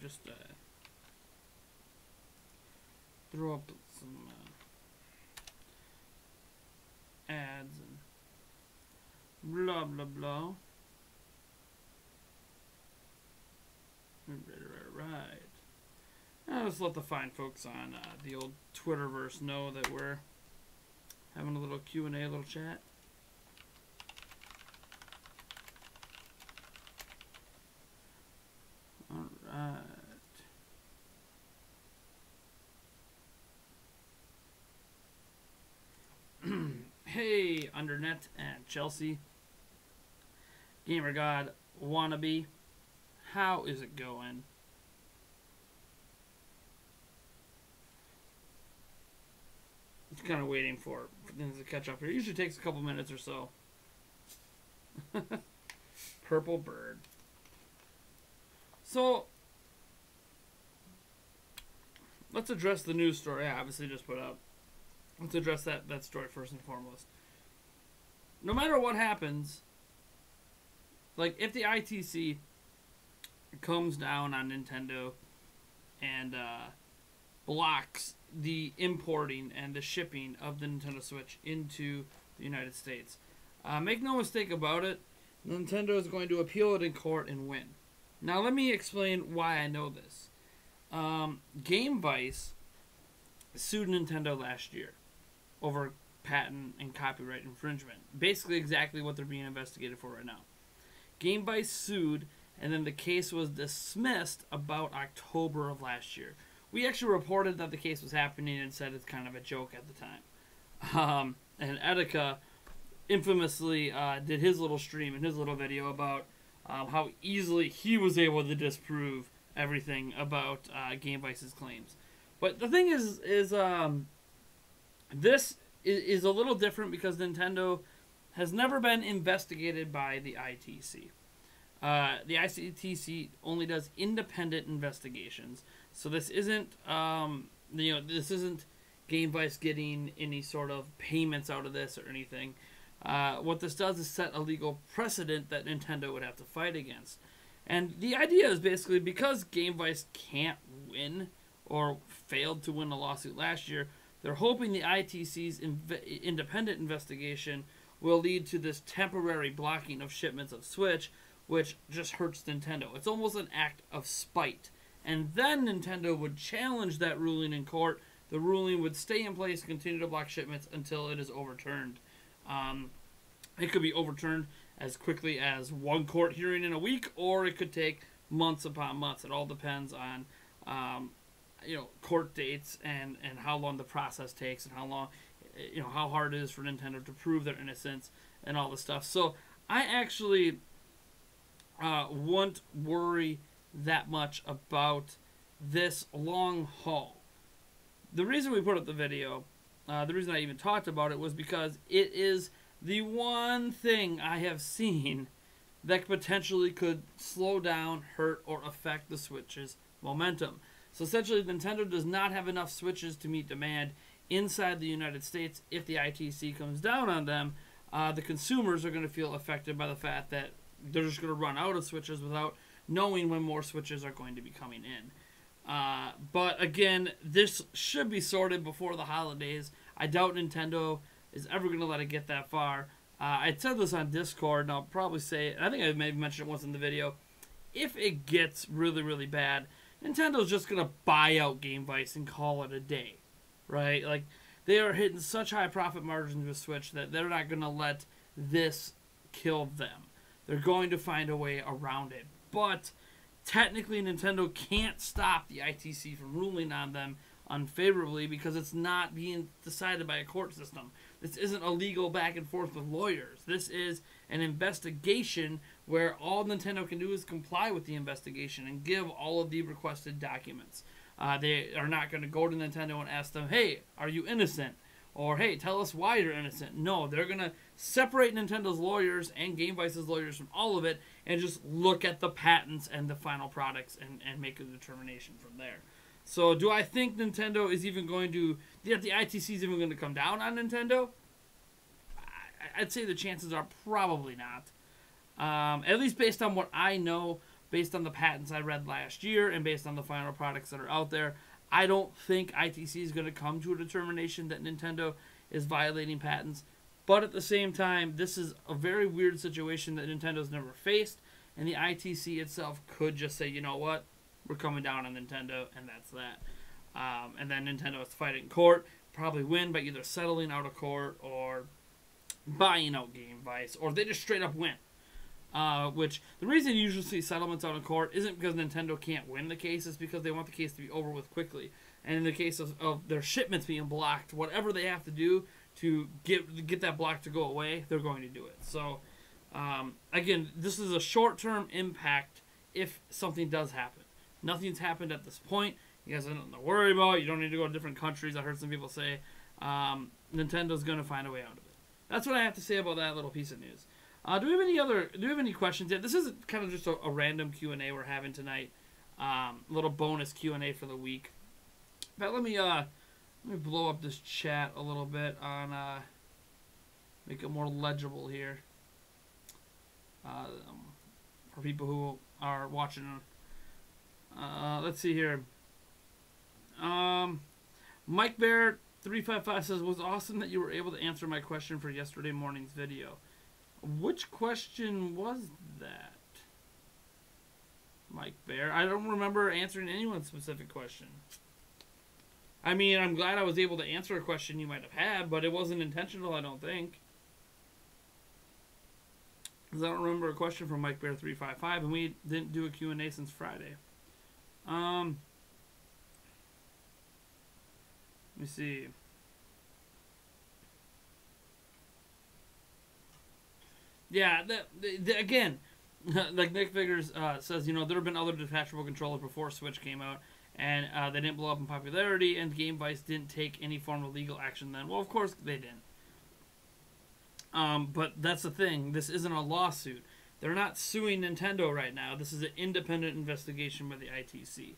just throw up some ads and blah blah blah. Right. Now let's let the fine folks on the old Twitterverse know that we're having a little Q&A, a little chat. All right. Hey, Undernet and Chelsea. Gamer God Wannabe. How is it going? Just kind of waiting for things to catch up here. It usually takes a couple minutes or so. Purple bird. So, let's address the news story I obviously just put up. Let's address that story first and foremost. No matter what happens, like if the ITC comes down on Nintendo and blocks the importing and the shipping of the Nintendo Switch into the United States, make no mistake about it, Nintendo is going to appeal it in court and win. Now let me explain why I know this. Game Vice sued Nintendo last year over patent and copyright infringement. Basically exactly what they're being investigated for right now. Game Vice sued, and then the case was dismissed about October of last year. We actually reported that the case was happening and said it's kind of a joke at the time. And Etika infamously did his little stream and his little video about how easily he was able to disprove everything about Game Vice's claims. But the thing is this is a little different because Nintendo has never been investigated by the ITC. The ITC only does independent investigations, so this isn't, this isn't Game Vice getting any sort of payments out of this or anything. What this does is set a legal precedent that Nintendo would have to fight against. And the idea is basically because Game Vice can't win or failed to win a lawsuit last year, they're hoping the ITC's independent investigation will lead to this temporary blocking of shipments of Switch, which just hurts Nintendo. It's almost an act of spite. And then Nintendo would challenge that ruling in court. The ruling would stay in place, continue to block shipments until it is overturned. It could be overturned as quickly as one court hearing in a week, or it could take months upon months. It all depends on court dates and how long the process takes and how long, how hard it is for Nintendo to prove their innocence and all this stuff. So I actually won't worry that much about this long haul. The reason we put up the video, the reason I even talked about it was because it is the one thing I have seen that potentially could slow down, hurt, or affect the Switch's momentum. So essentially, Nintendo does not have enough Switches to meet demand inside the United States. If the ITC comes down on them, the consumers are going to feel affected by the fact that they're just going to run out of Switches without knowing when more Switches are going to be coming in. But again, this should be sorted before the holidays. I doubt Nintendo is ever going to let it get that far. I said this on Discord, and I'll probably say it. I think I maybe mentioned it once in the video. If it gets really, really bad, Nintendo's just going to buy out Game Vice and call it a day, right? Like, they are hitting such high profit margins with Switch that they're not going to let this kill them. They're going to find a way around it. But technically, Nintendo can't stop the ITC from ruling on them unfavorably because it's not being decided by a court system. This isn't a legal back and forth with lawyers. This is an investigation where all Nintendo can do is comply with the investigation and give all of the requested documents. They are not going to go to Nintendo and ask them, hey, are you innocent? Or, hey, tell us why you're innocent. No, they're going to separate Nintendo's lawyers and Game Vice's lawyers from all of it and just look at the patents and the final products and make a determination from there. So do I think Nintendo is even going to, that the ITC is even going to come down on Nintendo? I'd say the chances are probably not. At least based on what I know. based on the patents I read last year and based on the final products that are out there, I don't think ITC is going to come to a determination that Nintendo is violating patents. But at the same time, this is a very weird situation that Nintendo's never faced, and the ITC itself could just say, you know what, we're coming down on Nintendo, and that's that. And then Nintendo has to fight it in court, probably win by either settling out of court or buying out Game Vice, or they just straight up win. Which, the reason you usually see settlements out of court isn't because Nintendo can't win the case, it's because they want the case to be over with quickly. And in the case of their shipments being blocked, whatever they have to do to get that block to go away, they're going to do it. So, again, this is a short-term impact if something does happen. Nothing's happened at this point. You guys have nothing to worry about. You don't need to go to different countries. I heard some people say Nintendo's going to find a way out of it. That's what I have to say about that little piece of news. Do we have any questions yet? This is kind of just a random Q&A we're having tonight. A little bonus Q&A for the week. But let me blow up this chat a little bit on make it more legible here for people who are watching. Let's see here. Mike Bear 355 says, "Was awesome that you were able to answer my question for yesterday morning's video." Which question was that, Mike Bear? I don't remember answering anyone's specific question. I mean, I'm glad I was able to answer a question you might have had, but it wasn't intentional, I don't think. Because I don't remember a question from Mike Bear 355, and we didn't do a Q&A since Friday. Let me see. Yeah, again, like Nick Figures says, you know, there have been other detachable controllers before Switch came out, and they didn't blow up in popularity, and Game Vice didn't take any form of legal action then. Well, of course they didn't. But that's the thing. This isn't a lawsuit. They're not suing Nintendo right now. This is an independent investigation by the ITC.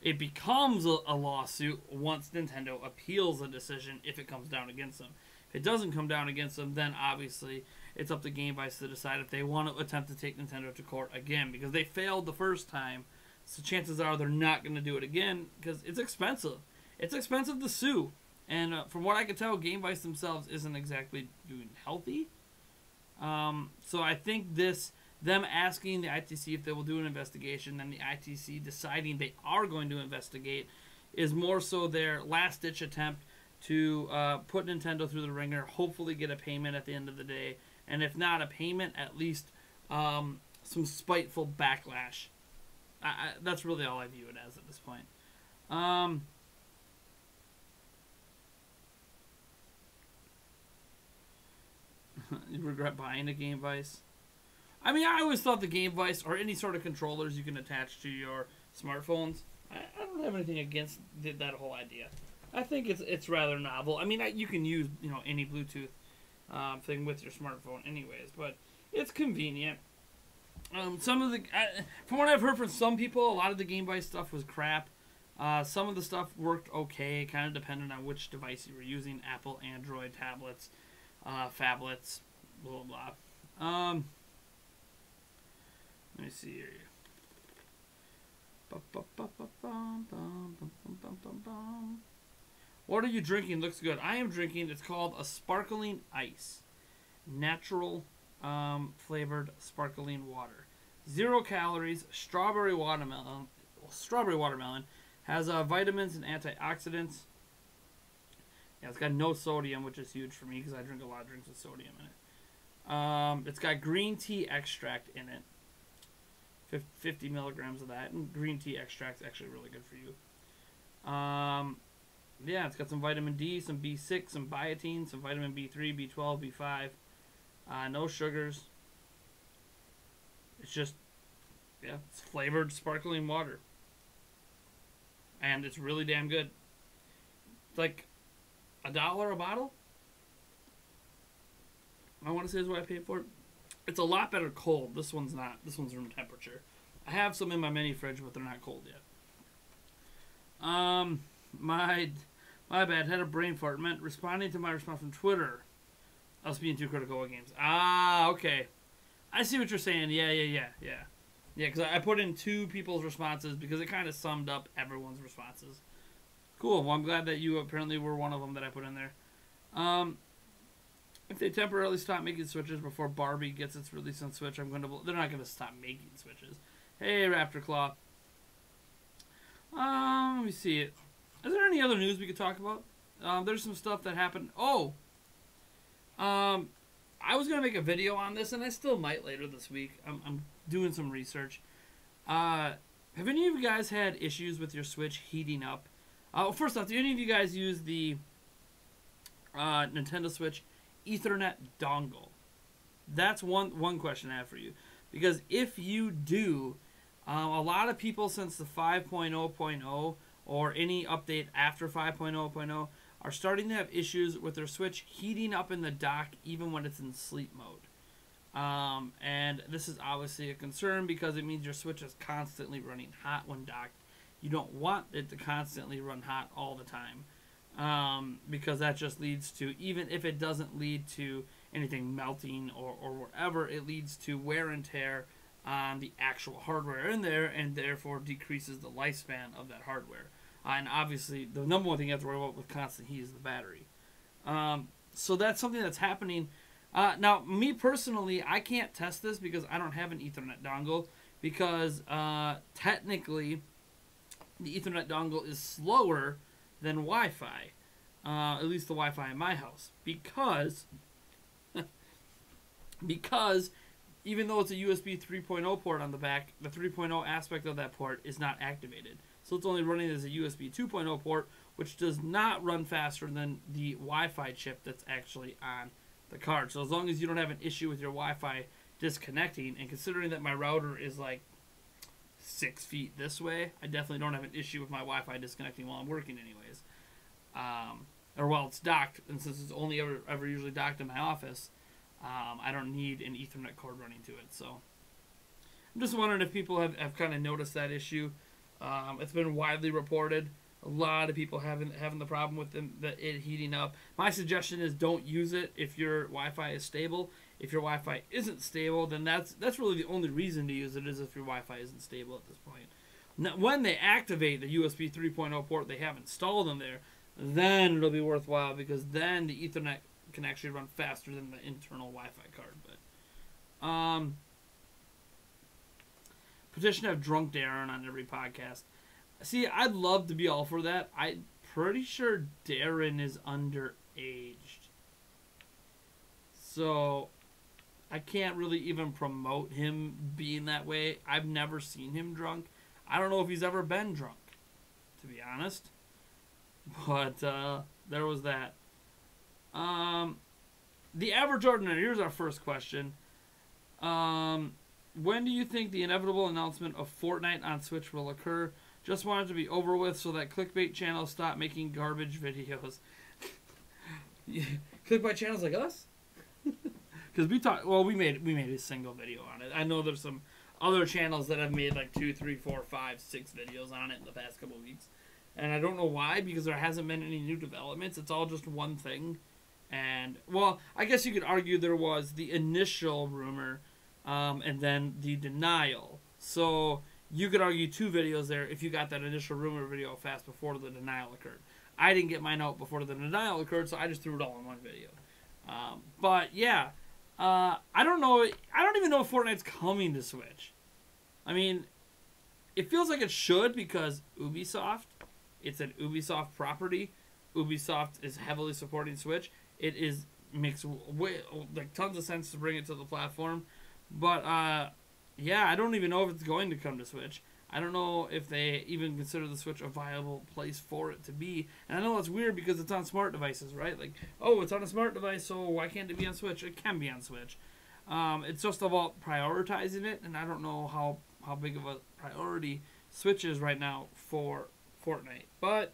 It becomes a lawsuit once Nintendo appeals a decision if it comes down against them. If it doesn't come down against them, then obviously it's up to Game Vice to decide if they want to attempt to take Nintendo to court again, because they failed the first time. So chances are they're not going to do it again because it's expensive. It's expensive to sue. And from what I can tell, Game Vice themselves isn't exactly doing healthy. So I think them asking the ITC if they will do an investigation, and the ITC deciding they are going to investigate, is more so their last-ditch attempt to put Nintendo through the ringer, hopefully get a payment at the end of the day. And if not a payment, at least some spiteful backlash. That's really all I view it as at this point. You regret buying a Game Vice? I mean, I always thought the Game Vice, or any sort of controllers you can attach to your smartphones, I don't have anything against that whole idea. I think it's rather novel. I mean, you can use, you know, any Bluetooth thing with your smartphone anyways, but it's convenient. Some of the from what I've heard from some people, a lot of the Game Vice stuff was crap. Some of the stuff worked okay, kind of depending on which device you were using: Apple, Android, tablets, phablets, blah blah blah. Let me see here. What are you drinking? Looks good. I am drinking, it's called a sparkling ice. Natural flavored sparkling water. 0 calories, strawberry watermelon. Strawberry watermelon. Has vitamins and antioxidants. Yeah, it's got no sodium, which is huge for me because I drink a lot of drinks with sodium in it. It's got green tea extract in it. 50 milligrams of that. And green tea extract's actually really good for you. Yeah, it's got some vitamin D, some B6, some biotin, some vitamin B3, B12, B5. No sugars. It's just, yeah, it's flavored sparkling water. And it's really damn good. It's like $1 a bottle. I want to say is what I paid for it. It's a lot better cold. This one's not. This one's room temperature. I have some in my mini fridge, but they're not cold yet. My bad. Had a brain fart. Meant responding to my response from Twitter. I was being too critical of games. Ah, okay. I see what you're saying. Yeah. Yeah, because I put in 2 people's responses because it kind of summed up everyone's responses. Cool. Well, I'm glad that you apparently were one of them that I put in there. If they temporarily stop making Switches before Barbie gets its release on Switch, they're not going to stop making Switches. Hey, Raptor Claw. Let me see it. Is there any other news we could talk about? There's some stuff that happened. I was going to make a video on this, and I still might later this week. I'm doing some research. Have any of you guys had issues with your Switch heating up? First off, do any of you guys use the Nintendo Switch Ethernet dongle? That's one question I have for you. Because if you do, a lot of people since the 5.0.0 or any update after 5.0.0 are starting to have issues with their Switch heating up in the dock even when it's in sleep mode. And this is obviously a concern because it means your Switch is constantly running hot when docked. You don't want it to constantly run hot all the time because that just leads to, even if it doesn't lead to anything melting or whatever, it leads to wear and tear on the actual hardware in there and therefore decreases the lifespan of that hardware. And obviously, the number one thing you have to worry about with constant heat is the battery. So that's something that's happening. Now, me personally, I can't test this because I don't have an Ethernet dongle because technically the Ethernet dongle is slower than Wi-Fi, at least the Wi-Fi in my house, because even though it's a USB 3.0 port on the back, the 3.0 aspect of that port is not activated. So it's only running as a USB 2.0 port, which does not run faster than the Wi-Fi chip that's actually on the card. So as long as you don't have an issue with your Wi-Fi disconnecting, and considering that my router is like 6 feet this way, I definitely don't have an issue with my Wi-Fi disconnecting while I'm working anyways. Or while it's docked, and since it's only ever usually docked in my office, I don't need an Ethernet cord running to it. So I'm just wondering if people have kind of noticed that issue. It's been widely reported. A lot of people having the problem with it heating up. My suggestion is don't use it if your Wi-Fi is stable. If your Wi-Fi isn't stable, then that's really the only reason to use it, is if your Wi-Fi isn't stable at this point. Now, when they activate the USB 3.0 port they have installed in there, then it'll be worthwhile because then the Ethernet can actually run faster than the internal Wi-Fi card. But petition to have drunk Darren on every podcast. See, I'd love to be all for that. I'm pretty sure Darren is underaged, so I can't really even promote him being that way. I've never seen him drunk. I don't know if he's ever been drunk, to be honest. But there was that. The average ordinary. Here's our first question. When do you think the inevitable announcement of Fortnite on Switch will occur? Just want it to be over with so that clickbait channels stop making garbage videos. Clickbait channels like us? Because we made a single video on it. I know there's some other channels that have made like 2, 3, 4, 5, 6 videos on it in the past couple of weeks. And I don't know why, because there hasn't been any new developments. It's all just one thing. And, well, I guess you could argue there was the initial rumor and then the denial. So you could argue 2 videos there if you got that initial rumor video fast before the denial occurred. I didn't get mine out before the denial occurred, so I just threw it all in one video. But, yeah. I don't know. I don't even know if Fortnite's coming to Switch. I mean, it feels like it should because Ubisoft. It's an Ubisoft property. Ubisoft is heavily supporting Switch. It makes tons of sense to bring it to the platform. But, yeah, I don't even know if it's going to come to Switch. I don't know if they even consider the Switch a viable place for it to be. And I know it's weird because it's on smart devices, right? Like, oh, it's on a smart device, so why can't it be on Switch? It can be on Switch. It's just about prioritizing it, and I don't know how big of a priority Switch is right now for Fortnite. But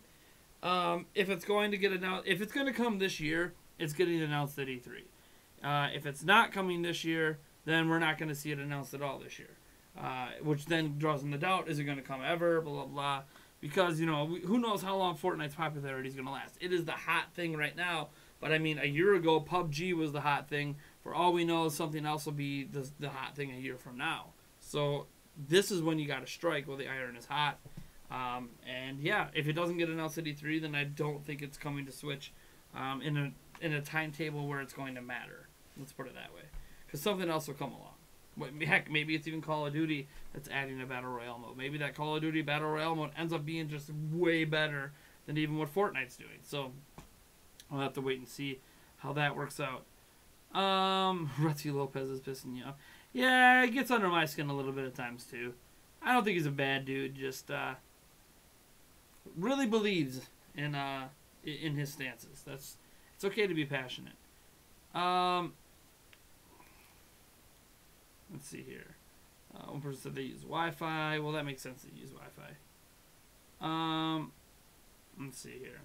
if it's going to get announced, if it's going to come this year, it's getting announced at E3. If it's not coming this year, then we're not going to see it announced at all this year. Which then draws in the doubt, is it going to come ever, blah, blah, blah. Because, who knows how long Fortnite's popularity is going to last. It is the hot thing right now. But, I mean, a year ago, PUBG was the hot thing. For all we know, something else will be the hot thing a year from now. So, this is when you got to strike while the iron is hot. And yeah, if it doesn't get an LCD 3, then I don't think it's coming to Switch in a timetable where it's going to matter. Let's put it that way, because something else will come along. Heck, maybe it's even Call of Duty that's adding a Battle Royale mode. Maybe that Call of Duty Battle Royale mode ends up being just way better than even what Fortnite's doing. So I'll have to wait and see how that works out. Rutzy Lopez is pissing you off. Yeah, it gets under my skin a little bit at times too. I don't think he's a bad dude. Just really believes in his stances. It's okay to be passionate. Let's see here. One person said they use Wi-Fi. Well, that makes sense. They use Wi-Fi. Let's see here.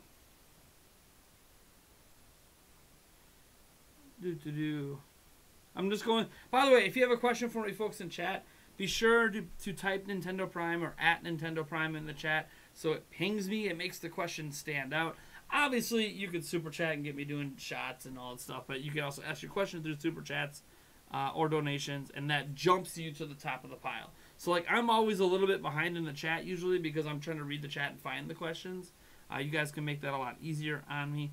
I'm just going. By the way, if you have a question for me, folks in chat, be sure to type Nintendo Prime or at Nintendo Prime in the chat so it pings me. It makes the question stand out. Obviously, you could super chat and get me doing shots and all that stuff, but you can also ask your question through super chats or donations, and that jumps you to the top of the pile. So, like, I'm always a little bit behind in the chat usually because I'm trying to read the chat and find the questions. You guys can make that a lot easier on me.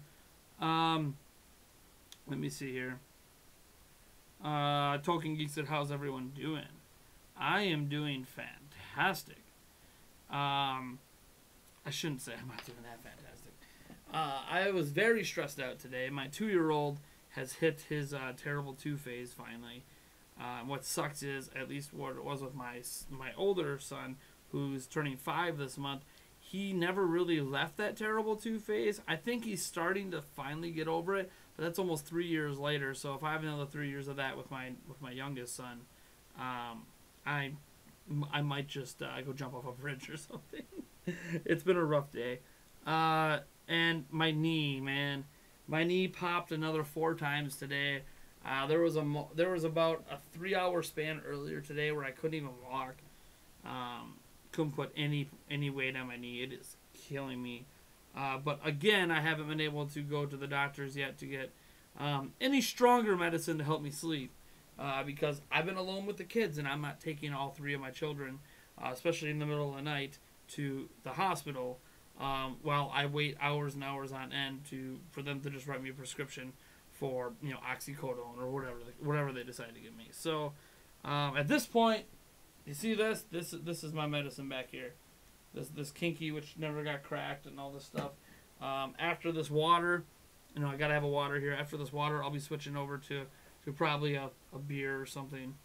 Let me see here. Tolkien Geek said, how's everyone doing? I am doing fantastic. I shouldn't say I'm not doing that fantastic. I was very stressed out today. My 2-year-old has hit his terrible 2 phase finally. What sucks is, at least what it was with my older son, who's turning 5 this month, he never really left that terrible 2 phase. I think he's starting to finally get over it, but that's almost 3 years later. So if I have another 3 years of that with my youngest son, I might just go jump off a bridge or something. It's been a rough day. And my knee, man. My knee popped another 4 times today. There was about a 3-hour span earlier today where I couldn't even walk. Couldn't put any weight on my knee. It is killing me. But again, I haven't been able to go to the doctors yet to get any stronger medicine to help me sleep. Because I've been alone with the kids and I'm not taking all 3 of my children, especially in the middle of the night, to the hospital. While I wait hours and hours on end for them to just write me a prescription for oxycodone or whatever they decide to give me. So at this point, you see this is my medicine back here. This kinky which never got cracked and all this stuff. After this water, I gotta have a water here. After this water, I'll be switching over to probably a beer or something.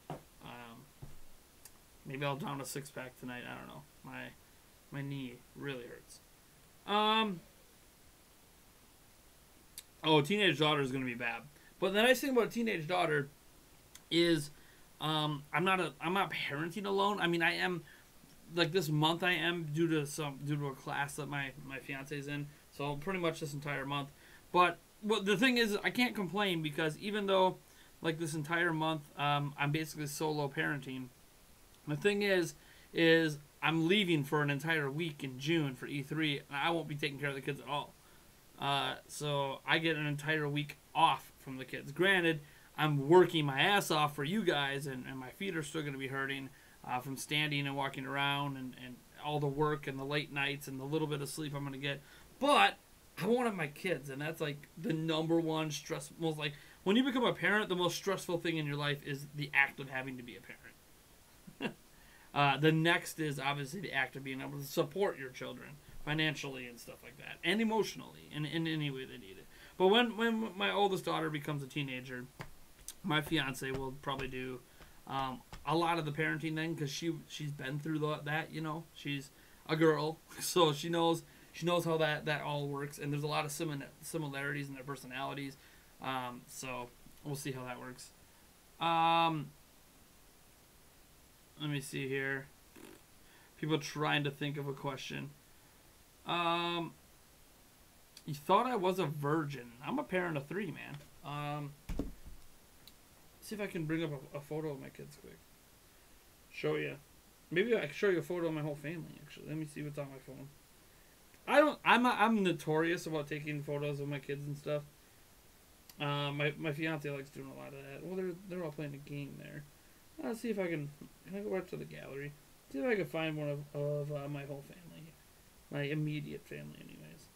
Maybe I'll down a 6-pack tonight. I don't know. My knee really hurts. Teenage daughter is going to be bad. But the nice thing about a teenage daughter is I'm not parenting alone. I mean, I am, like, this month I am due to a class that my fiance's in. So pretty much this entire month. But the thing is, I can't complain because even though, like, this entire month I'm basically solo parenting, the thing is I'm leaving for an entire week in June for E3, and I won't be taking care of the kids at all. So I get an entire week off from the kids. Granted, I'm working my ass off for you guys, and my feet are still going to be hurting from standing and walking around and all the work and the late nights and the little bit of sleep I'm going to get. But I want to have my kids, and that's like the number one stress. Most, like, when you become a parent, the most stressful thing in your life is the act of having to be a parent. The next is obviously the act of being able to support your children financially and stuff like that, and emotionally, in any way they need it. But when my oldest daughter becomes a teenager, my fiance will probably do a lot of the parenting thing because she's been through that. She's a girl, so she knows how that all works, and there's a lot of similarities in their personalities. So we'll see how that works. Let me see here. People trying to think of a question. You thought I was a virgin. I'm a parent of 3, man. See if I can bring up a photo of my kids quick. Show you. Maybe I can show you a photo of my whole family, actually. Let me see what's on my phone. I'm notorious about taking photos of my kids and stuff. My fiance likes doing a lot of that. Well, they're all playing a game there. Let's see if I can I go back to the gallery? See if I can find one of my whole family. My immediate family, anyways.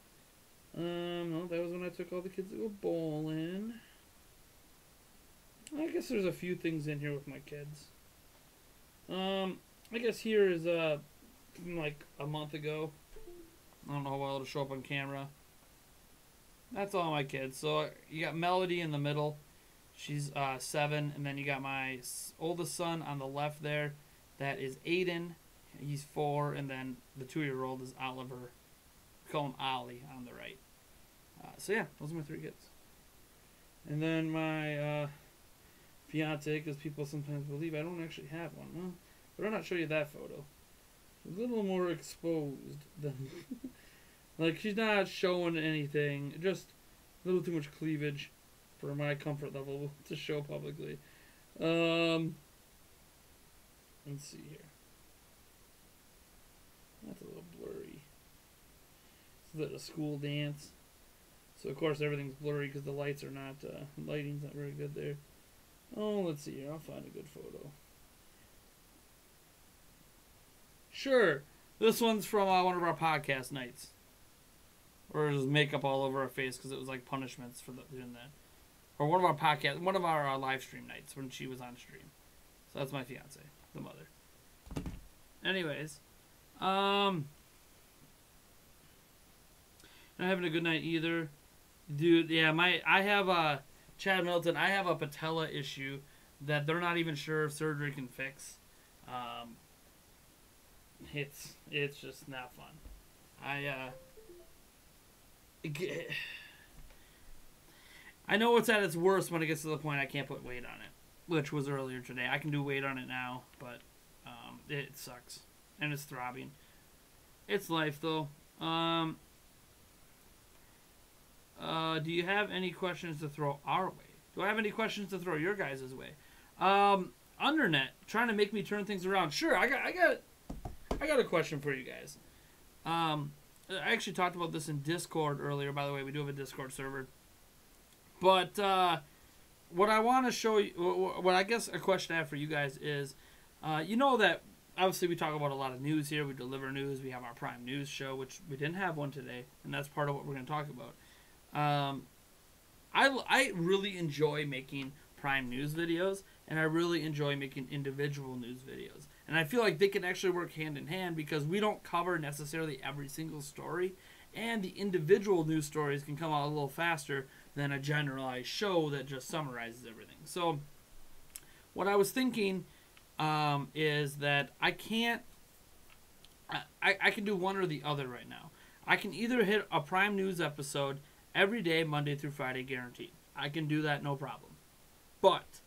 No, that was when I took all the kids to go bowling. I guess there's a few things in here with my kids. I guess here is, from like a month ago. I don't know how well it'll show up on camera. That's all my kids. So you got Melody in the middle. She's 7. And then you got my oldest son on the left there. That is Aiden. He's 4. And then the 2-year-old is Oliver. We call him Ollie on the right. So yeah, those are my 3 kids. And then my fiance, because people sometimes believe I don't actually have one. Well, but I'll not show you that photo. She's a little more exposed than... like, she's not showing anything. Just a little too much cleavage for my comfort level to show publicly. Let's see here. That's a little blurry. This is at a school dance. So, of course, everything's blurry because the lights are not... lighting's not very good there. Oh, let's see here. I'll find a good photo. Sure. This one's from one of our podcast nights. Or just makeup all over our face because it was like punishments for doing that. Or one of our live stream nights when she was on stream. So that's my fiance, the mother. Anyways. Not having a good night either. Dude, yeah, I have Chad Milton, I have a patella issue that they're not even sure if surgery can fix. It's just not fun. I know it's at its worst when it gets to the point I can't put weight on it, which was earlier today. I can do weight on it now, but it sucks. And it's throbbing. It's life, though. Do you have any questions to throw our way? Do I have any questions to throw your guys' way? Undernet, trying to make me turn things around. Sure, I got a question for you guys. I actually talked about this in Discord earlier. By the way, we do have a Discord server. But what I want to show you, what I guess a question I have for you guys is, you know that obviously we talk about a lot of news here. We deliver news. We have our Prime News show, which we didn't have one today, and that's part of what we're going to talk about. I really enjoy making Prime News videos, and I really enjoy making individual news videos. And I feel like they can actually work hand in hand because we don't cover necessarily every single story, and the individual news stories can come out a little faster than a generalized show that just summarizes everything. So what I was thinking is that I can do one or the other right now. I can either hit a Prime News episode every day, Monday through Friday, guaranteed. I can do that, no problem. But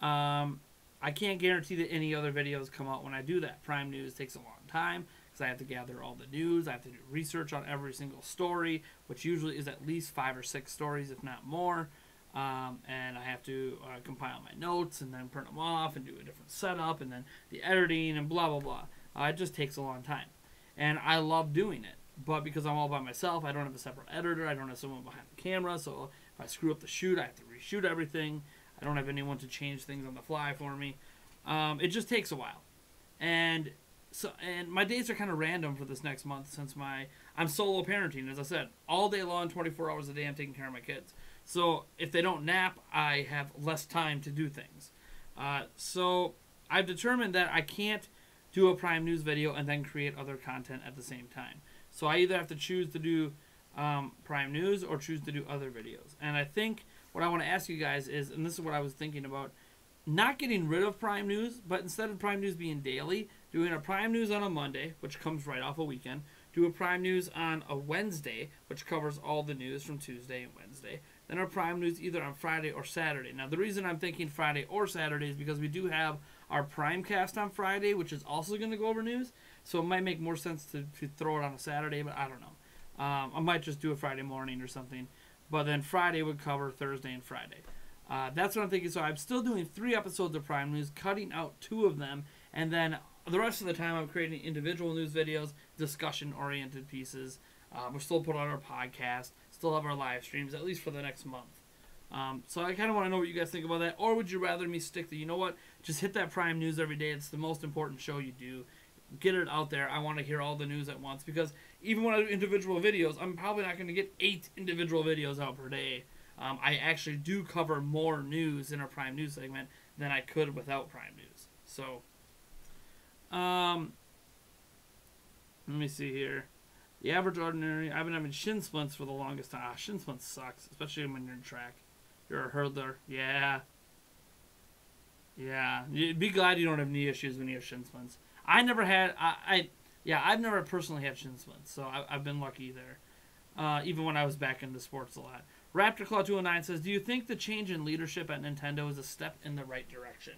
I can't guarantee that any other videos come out when I do that. Prime News takes a long time because I have to gather all the news. I have to do research on every single story, which usually is at least 5 or 6 stories, if not more. And I have to compile my notes and then print them off and do a different setup and then the editing and blah, blah, blah. It just takes a long time. And I love doing it. But because I'm all by myself, I don't have a separate editor. I don't have someone behind the camera. So if I screw up the shoot, I have to reshoot everything. I don't have anyone to change things on the fly for me. It just takes a while. And my days are kind of random for this next month since I'm solo parenting. As I said, all day long, 24 hours a day, I'm taking care of my kids. So if they don't nap, I have less time to do things. So I've determined that I can't do a Prime News video and then create other content at the same time. So I either have to choose to do Prime News or choose to do other videos. And I think what I want to ask you guys is, and this is what I was thinking about, not getting rid of Prime News, but instead of Prime News being daily, doing a Prime News on a Monday, which comes right off a weekend, do a Prime News on a Wednesday, which covers all the news from Tuesday and Wednesday, then a Prime News either on Friday or Saturday. Now, the reason I'm thinking Friday or Saturday is because we do have our Primecast on Friday, which is also going to go over news, so it might make more sense to throw it on a Saturday, but I don't know. I might just do a Friday morning or something, but then Friday would cover Thursday and Friday. That's what I'm thinking. So I'm still doing 3 episodes of Prime News, cutting out 2 of them, and then the rest of the time I'm creating individual news videos, discussion-oriented pieces. We're still putting on our podcast, still have our live streams, at least for the next month. So I kind of want to know what you guys think about that. Or would you rather me stick to, you know what, just hit that Prime News every day. It's the most important show you do. get it out there. I want to hear all the news at once, because even when I do individual videos, I'm probably not going to get 8 individual videos out per day. I actually do cover more news in our Prime News segment than I could without Prime News. So, let me see here. The average ordinary, I've been having shin splints for the longest time. Shin splints sucks, especially when you're in track. You're a hurdler. Yeah. Yeah. You'd be glad you don't have knee issues when you have shin splints. I never had, I've never personally had shin splints, so I've been lucky there. Even when I was back into sports a lot. Raptor Claw 209 says, do you think the change in leadership at Nintendo is a step in the right direction?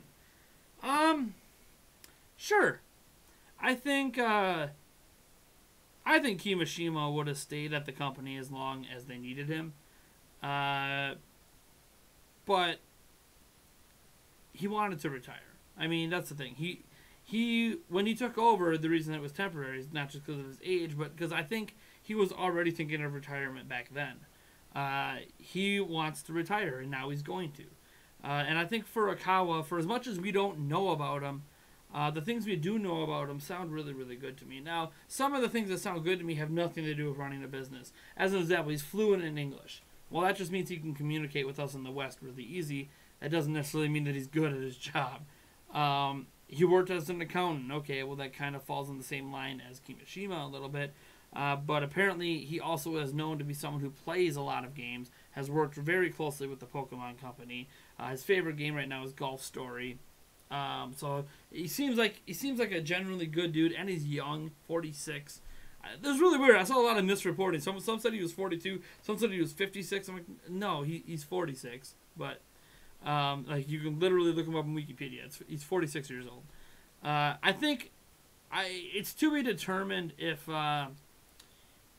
Sure. I think Kimishima would have stayed at the company as long as they needed him. But he wanted to retire. I mean, that's the thing. He when he took over, the reason it was temporary is not just because of his age, but because I think he was already thinking of retirement back then. He wants to retire, and now he's going to. And I think Furukawa, for as much as we don't know about him, the things we do know about him sound really, really good to me. Now, some of the things that sound good to me have nothing to do with running a business. As an example, he's fluent in English. Well, that just means he can communicate with us in the West really easy. That doesn't necessarily mean that he's good at his job. He worked as an accountant. Okay, well, that kind of falls in the same line as Kimishima a little bit. But apparently, he also is known to be someone who plays a lot of games, has worked very closely with the Pokemon Company. His favorite game right now is Golf Story. So he seems like a genuinely good dude, and he's young, 46. This is really weird. I saw a lot of misreporting. Some said he was 42. Some said he was 56. I'm like, no, he's 46. But like, you can literally look him up on Wikipedia. He's 46 years old. I think it's to be determined if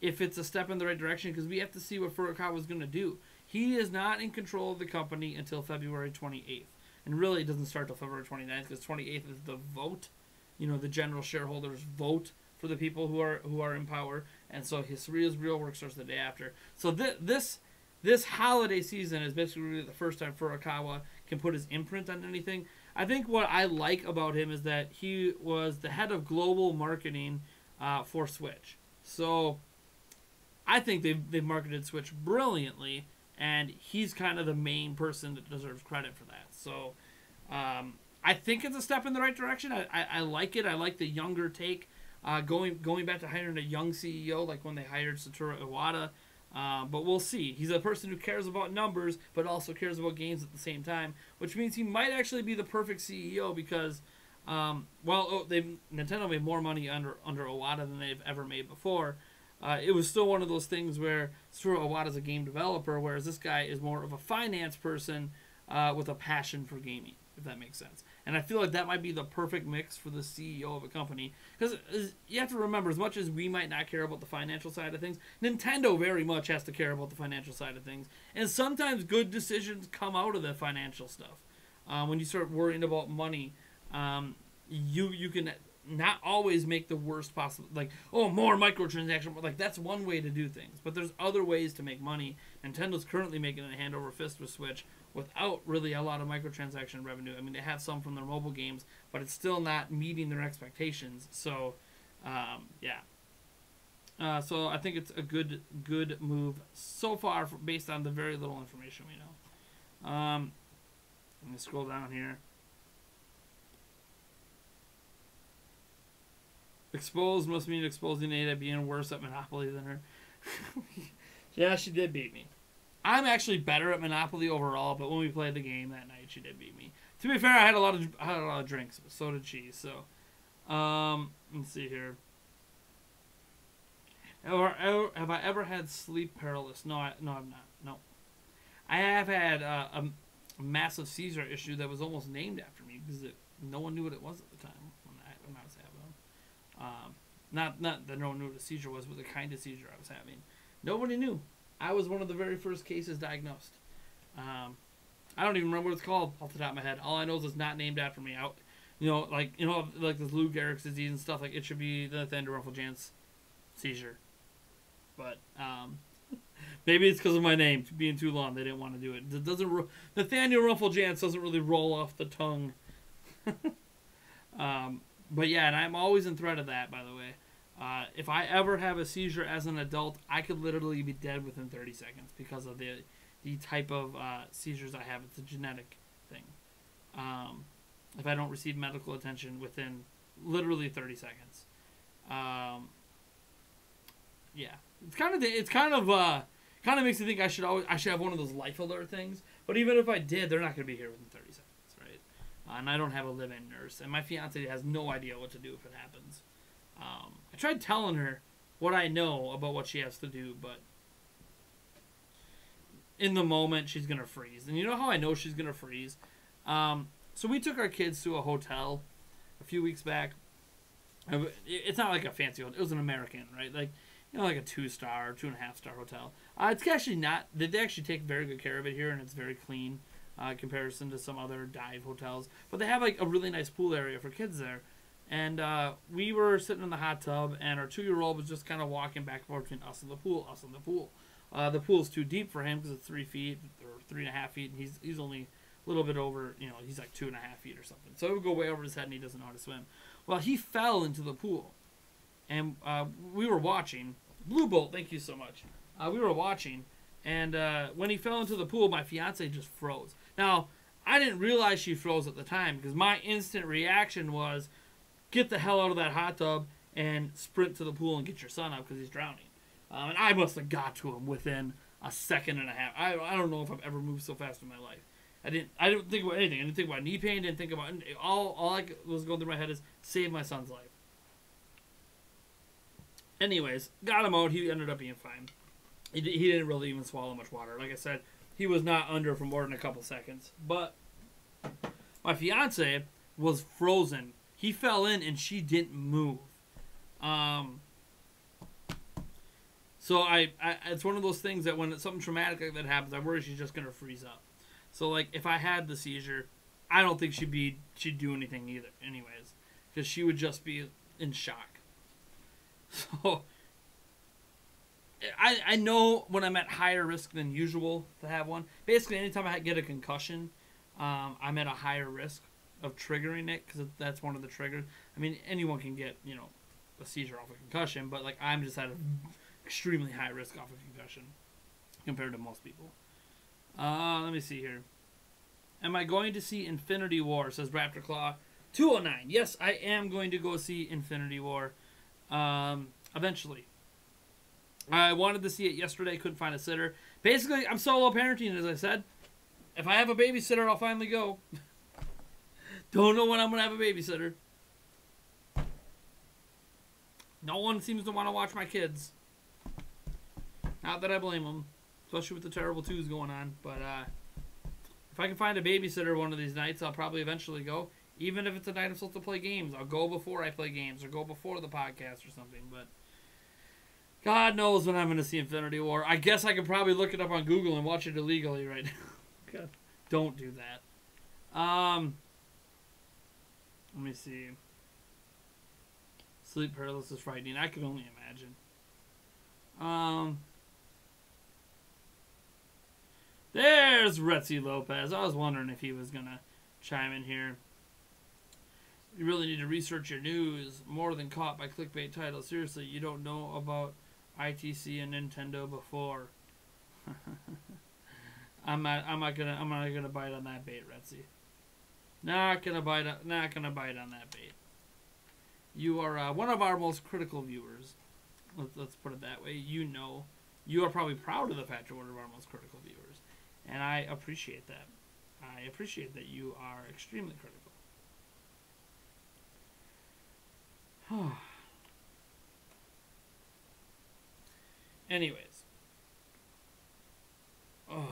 it's a step in the right direction, because we have to see what Furukawa is going to do. He is not in control of the company until February 28th. And really, it doesn't start till February 29th, because 28th is the vote. You know, the general shareholders vote for the people who are in power. And so his real work starts the day after. So this holiday season is basically really the first time Furukawa can put his imprint on anything. I think what I like about him is that he was the head of global marketing for Switch. So I think they've marketed Switch brilliantly, and he's kind of the main person that deserves credit for that. So I think it's a step in the right direction. I like it. I like the younger take, going back to hiring a young CEO, like when they hired Satoru Iwata. But we'll see. He's a person who cares about numbers, but also cares about games at the same time, which means he might actually be the perfect CEO, because Nintendo made more money under Iwata than they've ever made before. It was still one of those things where Satoru Iwata's a game developer, whereas this guy is more of a finance person with a passion for gaming, if that makes sense. And I feel like that might be the perfect mix for the CEO of a company. Because you have to remember, as much as we might not care about the financial side of things, Nintendo very much has to care about the financial side of things. And sometimes good decisions come out of the financial stuff. When you start worrying about money, you can not always make the worst possible, like, oh, more microtransaction, like, that's one way to do things, but there's other ways to make money. Nintendo's currently making it hand over fist with Switch without really a lot of microtransaction revenue. I mean, they have some from their mobile games, but it's still not meeting their expectations. So so I think it's a good move so far, based on the very little information we know. Let me scroll down here. Exposed must mean exposing Ada being worse at Monopoly than her. Yeah, she did beat me. I'm actually better at Monopoly overall, but when we played the game that night, she did beat me. To be fair, I had a lot of drinks, but so did she. So, let's see here. Have I ever had sleep paralysis? No, I've not. No, I have had a massive seizure issue that was almost named after me, because no one knew what it was at the time when I was having them. Not that no one knew what a seizure was, but the kind of seizure I was having. Nobody knew. I was one of the very first cases diagnosed. I don't even remember what it's called off the top of my head. All I know is it's not named after me. Like this Lou Gehrig's disease and stuff. Like, it should be the Nathaniel Rumpeljanz seizure. But maybe it's because of my name being too long. They didn't want to do it. Nathaniel Rumpeljanz doesn't really roll off the tongue. But yeah, and I'm always in threat of that, by the way. If I ever have a seizure as an adult, I could literally be dead within 30 seconds because of the type of seizures I have. It's a genetic thing. If I don't receive medical attention within literally 30 seconds. Yeah, it's kind of makes me think I should have one of those life alert things. But even if I did, they're not going to be here within 30 seconds, right? And I don't have a live-in nurse, and my fiance has no idea what to do if it happens. I tried telling her what I know about what she has to do, but in the moment she's gonna freeze. And you know how I know she's gonna freeze? So we took our kids to a hotel a few weeks back. It's not like a fancy hotel. It was an American, right? Like, you know, like a 2-star, 2.5-star hotel. It's actually not. They actually take very good care of it here, and it's very clean in comparison to some other dive hotels. But they have like a really nice pool area for kids there. And we were sitting in the hot tub, and our 2-year-old was just kind of walking back and forth between us and the pool, the pool's too deep for him because it's 3 feet or 3.5 feet, and he's only a little bit over, he's like 2.5 feet or something. So it would go way over his head, and he doesn't know how to swim. Well, he fell into the pool, and we were watching. Blue Bolt, thank you so much. We were watching, and when he fell into the pool, my fiance just froze. Now, I didn't realize she froze at the time because my instant reaction was, get the hell out of that hot tub and sprint to the pool and get your son up because he's drowning. And I must have got to him within a second and a half. I don't know if I've ever moved so fast in my life. I didn't think about anything. I didn't think about knee pain. Didn't think about all I was going through my head is save my son's life. Anyways, got him out. He ended up being fine. He didn't really even swallow much water. Like I said, he was not under for more than a couple seconds. But my fiance was frozen. He fell in and she didn't move. So it's one of those things that when it's something traumatic like that happens, I worry she's just gonna freeze up. So like if I had the seizure, I don't think she'd do anything either, anyways, because she would just be in shock. So I know when I'm at higher risk than usual to have one. Basically, anytime I get a concussion, I'm at a higher risk of triggering it because that's one of the triggers. I mean, anyone can get a seizure off a concussion, but like I'm just at an extremely high risk off a concussion compared to most people. Let me see here. Am I going to see Infinity War? Says Raptor Claw 209. Yes, I am going to go see Infinity War. Eventually. I wanted to see it yesterday. Couldn't find a sitter. Basically, I'm solo parenting, as I said. If I have a babysitter, I'll finally go. Don't know when I'm going to have a babysitter. No one seems to want to watch my kids. Not that I blame them. Especially with the terrible twos going on. But if I can find a babysitter one of these nights, I'll probably eventually go. Even if it's a night I'm supposed to play games. I'll go before I play games. Or go before the podcast or something. But God knows when I'm going to see Infinity War. I guess I could probably look it up on Google and watch it illegally right now. God, don't do that. Let me see. Sleep paralysis is frightening. I could only imagine. There's Retzi Lopez. I was wondering if he was going to chime in here. You really need to research your news more than caught by clickbait titles. Seriously, you don't know about ITC and Nintendo before. I'm not gonna bite on that bait, Retzi. Not gonna bite on that bait. You are one of our most critical viewers. Let's put it that way. You are probably proud of the fact you're one of our most critical viewers, and I appreciate that. I appreciate that you are extremely critical. Anyways. Oh.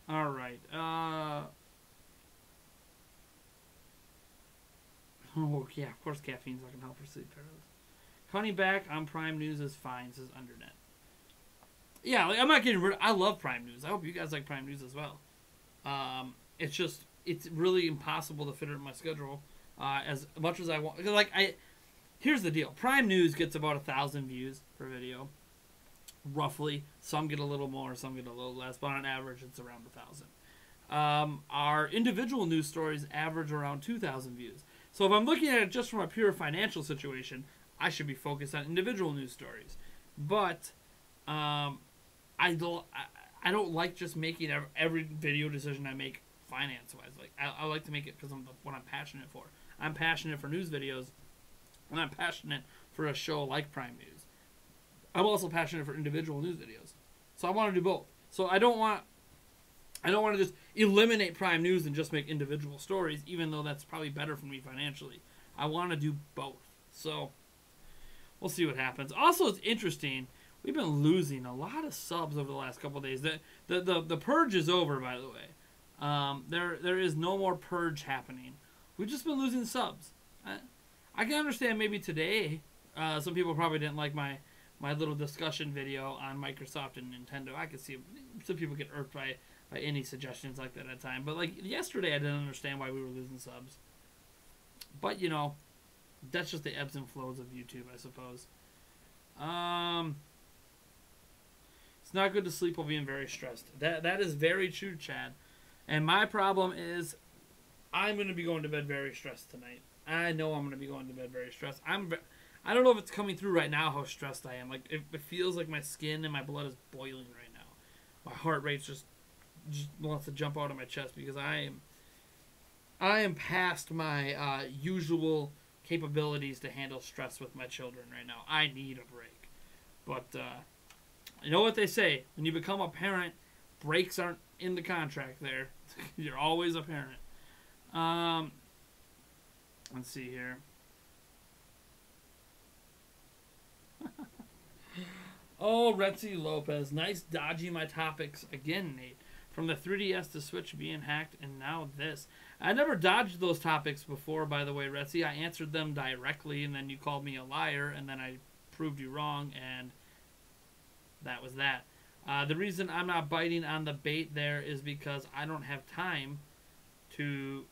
All right. Oh yeah, of course caffeine's not gonna help for sleep paralysis. Cutting back on Prime News is fine, says Undernet. Yeah, like, I'm not getting rid of... I love Prime News. I hope you guys like Prime News as well. It's really impossible to fit it in my schedule as much as I want. Like here's the deal: Prime News gets about 1,000 views per video, roughly. Some get a little more, some get a little less, but on average, it's around 1,000. Our individual news stories average around 2,000 views. So if I'm looking at it just from a pure financial situation, I should be focused on individual news stories. But I don't like just making every video decision I make finance-wise. Like I like to make it because I'm what I'm passionate for. I'm passionate for news videos, and I'm passionate for a show like Prime News. I'm also passionate for individual news videos, so I want to do both. So I don't want to just eliminate Prime News and just make individual stories, even though that's probably better for me financially. I want to do both. So we'll see what happens. Also, it's interesting. We've been losing a lot of subs over the last couple of days. The purge is over, by the way. There is no more purge happening. We've just been losing subs. I can understand maybe today some people probably didn't like my little discussion video on Microsoft and Nintendo. I could see some people get irked by any suggestions like that at a time. But like yesterday, I didn't understand why we were losing subs. But you know, that's just the ebbs and flows of YouTube, I suppose. It's not good to sleep while being very stressed. That is very true, Chad. And my problem is, I'm going to be going to bed very stressed tonight. I know I'm going to be going to bed very stressed. I don't know if it's coming through right now how stressed I am. Like it feels like my skin and my blood is boiling right now. My heart rate's just wants to jump out of my chest because I am past my usual capabilities to handle stress with my children right now. I need a break. But you know what they say, when you become a parent, breaks aren't in the contract there. You're always a parent. Let's see here. Oh, Retzi Lopez. Nice dodging my topics again, Nate. From the 3DS to Switch being hacked, and now this. I never dodged those topics before, by the way, Retzi. I answered them directly, and then you called me a liar, and then I proved you wrong, and that was that. The reason I'm not biting on the bait there is because I don't have time to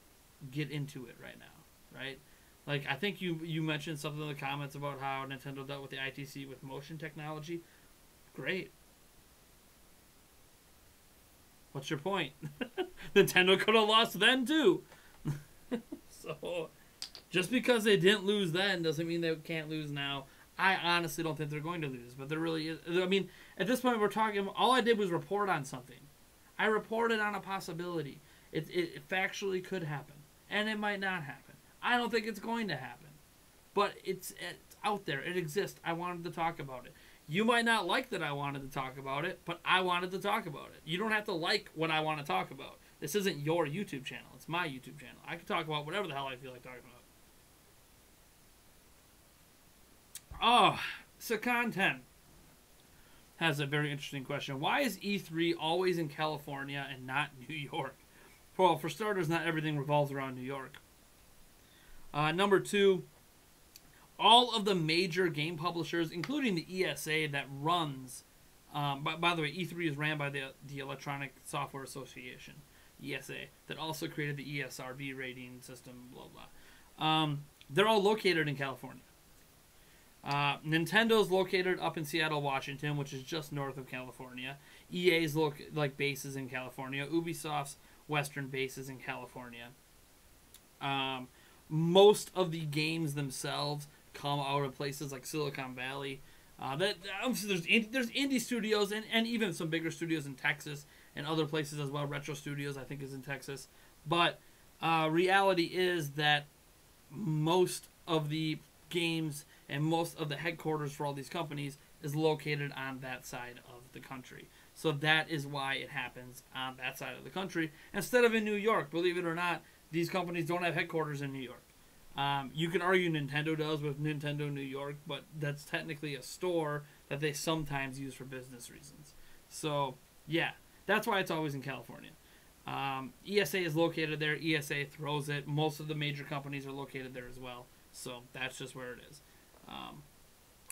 get into it right now, right? Like, I think you mentioned something in the comments about how Nintendo dealt with the ITC with motion technology. Great. What's your point? Nintendo could have lost then, too. So, just because they didn't lose then doesn't mean they can't lose now. I honestly don't think they're going to lose, but there really is. I mean, at this point, we're talking, all I did was report on something. I reported on a possibility. It factually could happen, and it might not happen. I don't think it's going to happen, but it's out there. It exists. I wanted to talk about it. You might not like that I wanted to talk about it, but I wanted to talk about it. You don't have to like what I want to talk about. This isn't your YouTube channel. It's my YouTube channel. I can talk about whatever the hell I feel like talking about. Oh, Sakan 10 has a very interesting question. Why is E3 always in California and not New York? Well, for starters, not everything revolves around New York. Number two, all of the major game publishers, including the ESA that runs, by the way, E3 is ran by the Electronic Software Association, ESA, that also created the ESRB rating system, blah, blah. They're all located in California. Nintendo's located up in Seattle, Washington, which is just north of California. EA's bases in California. Ubisoft's western bases in California. Most of the games themselves come out of places like Silicon Valley. There's indie studios and even some bigger studios in Texas and other places as well. Retro Studios, I think, is in Texas. But reality is that most of the games and most of the headquarters for all these companies is located on that side of the country. So that is why it happens on that side of the country instead of in New York. Believe it or not, these companies don't have headquarters in New York. You can argue Nintendo does with Nintendo New York, but that's technically a store that they sometimes use for business reasons. So, yeah, that's why it's always in California. ESA is located there. ESA throws it. Most of the major companies are located there as well. So that's just where it is.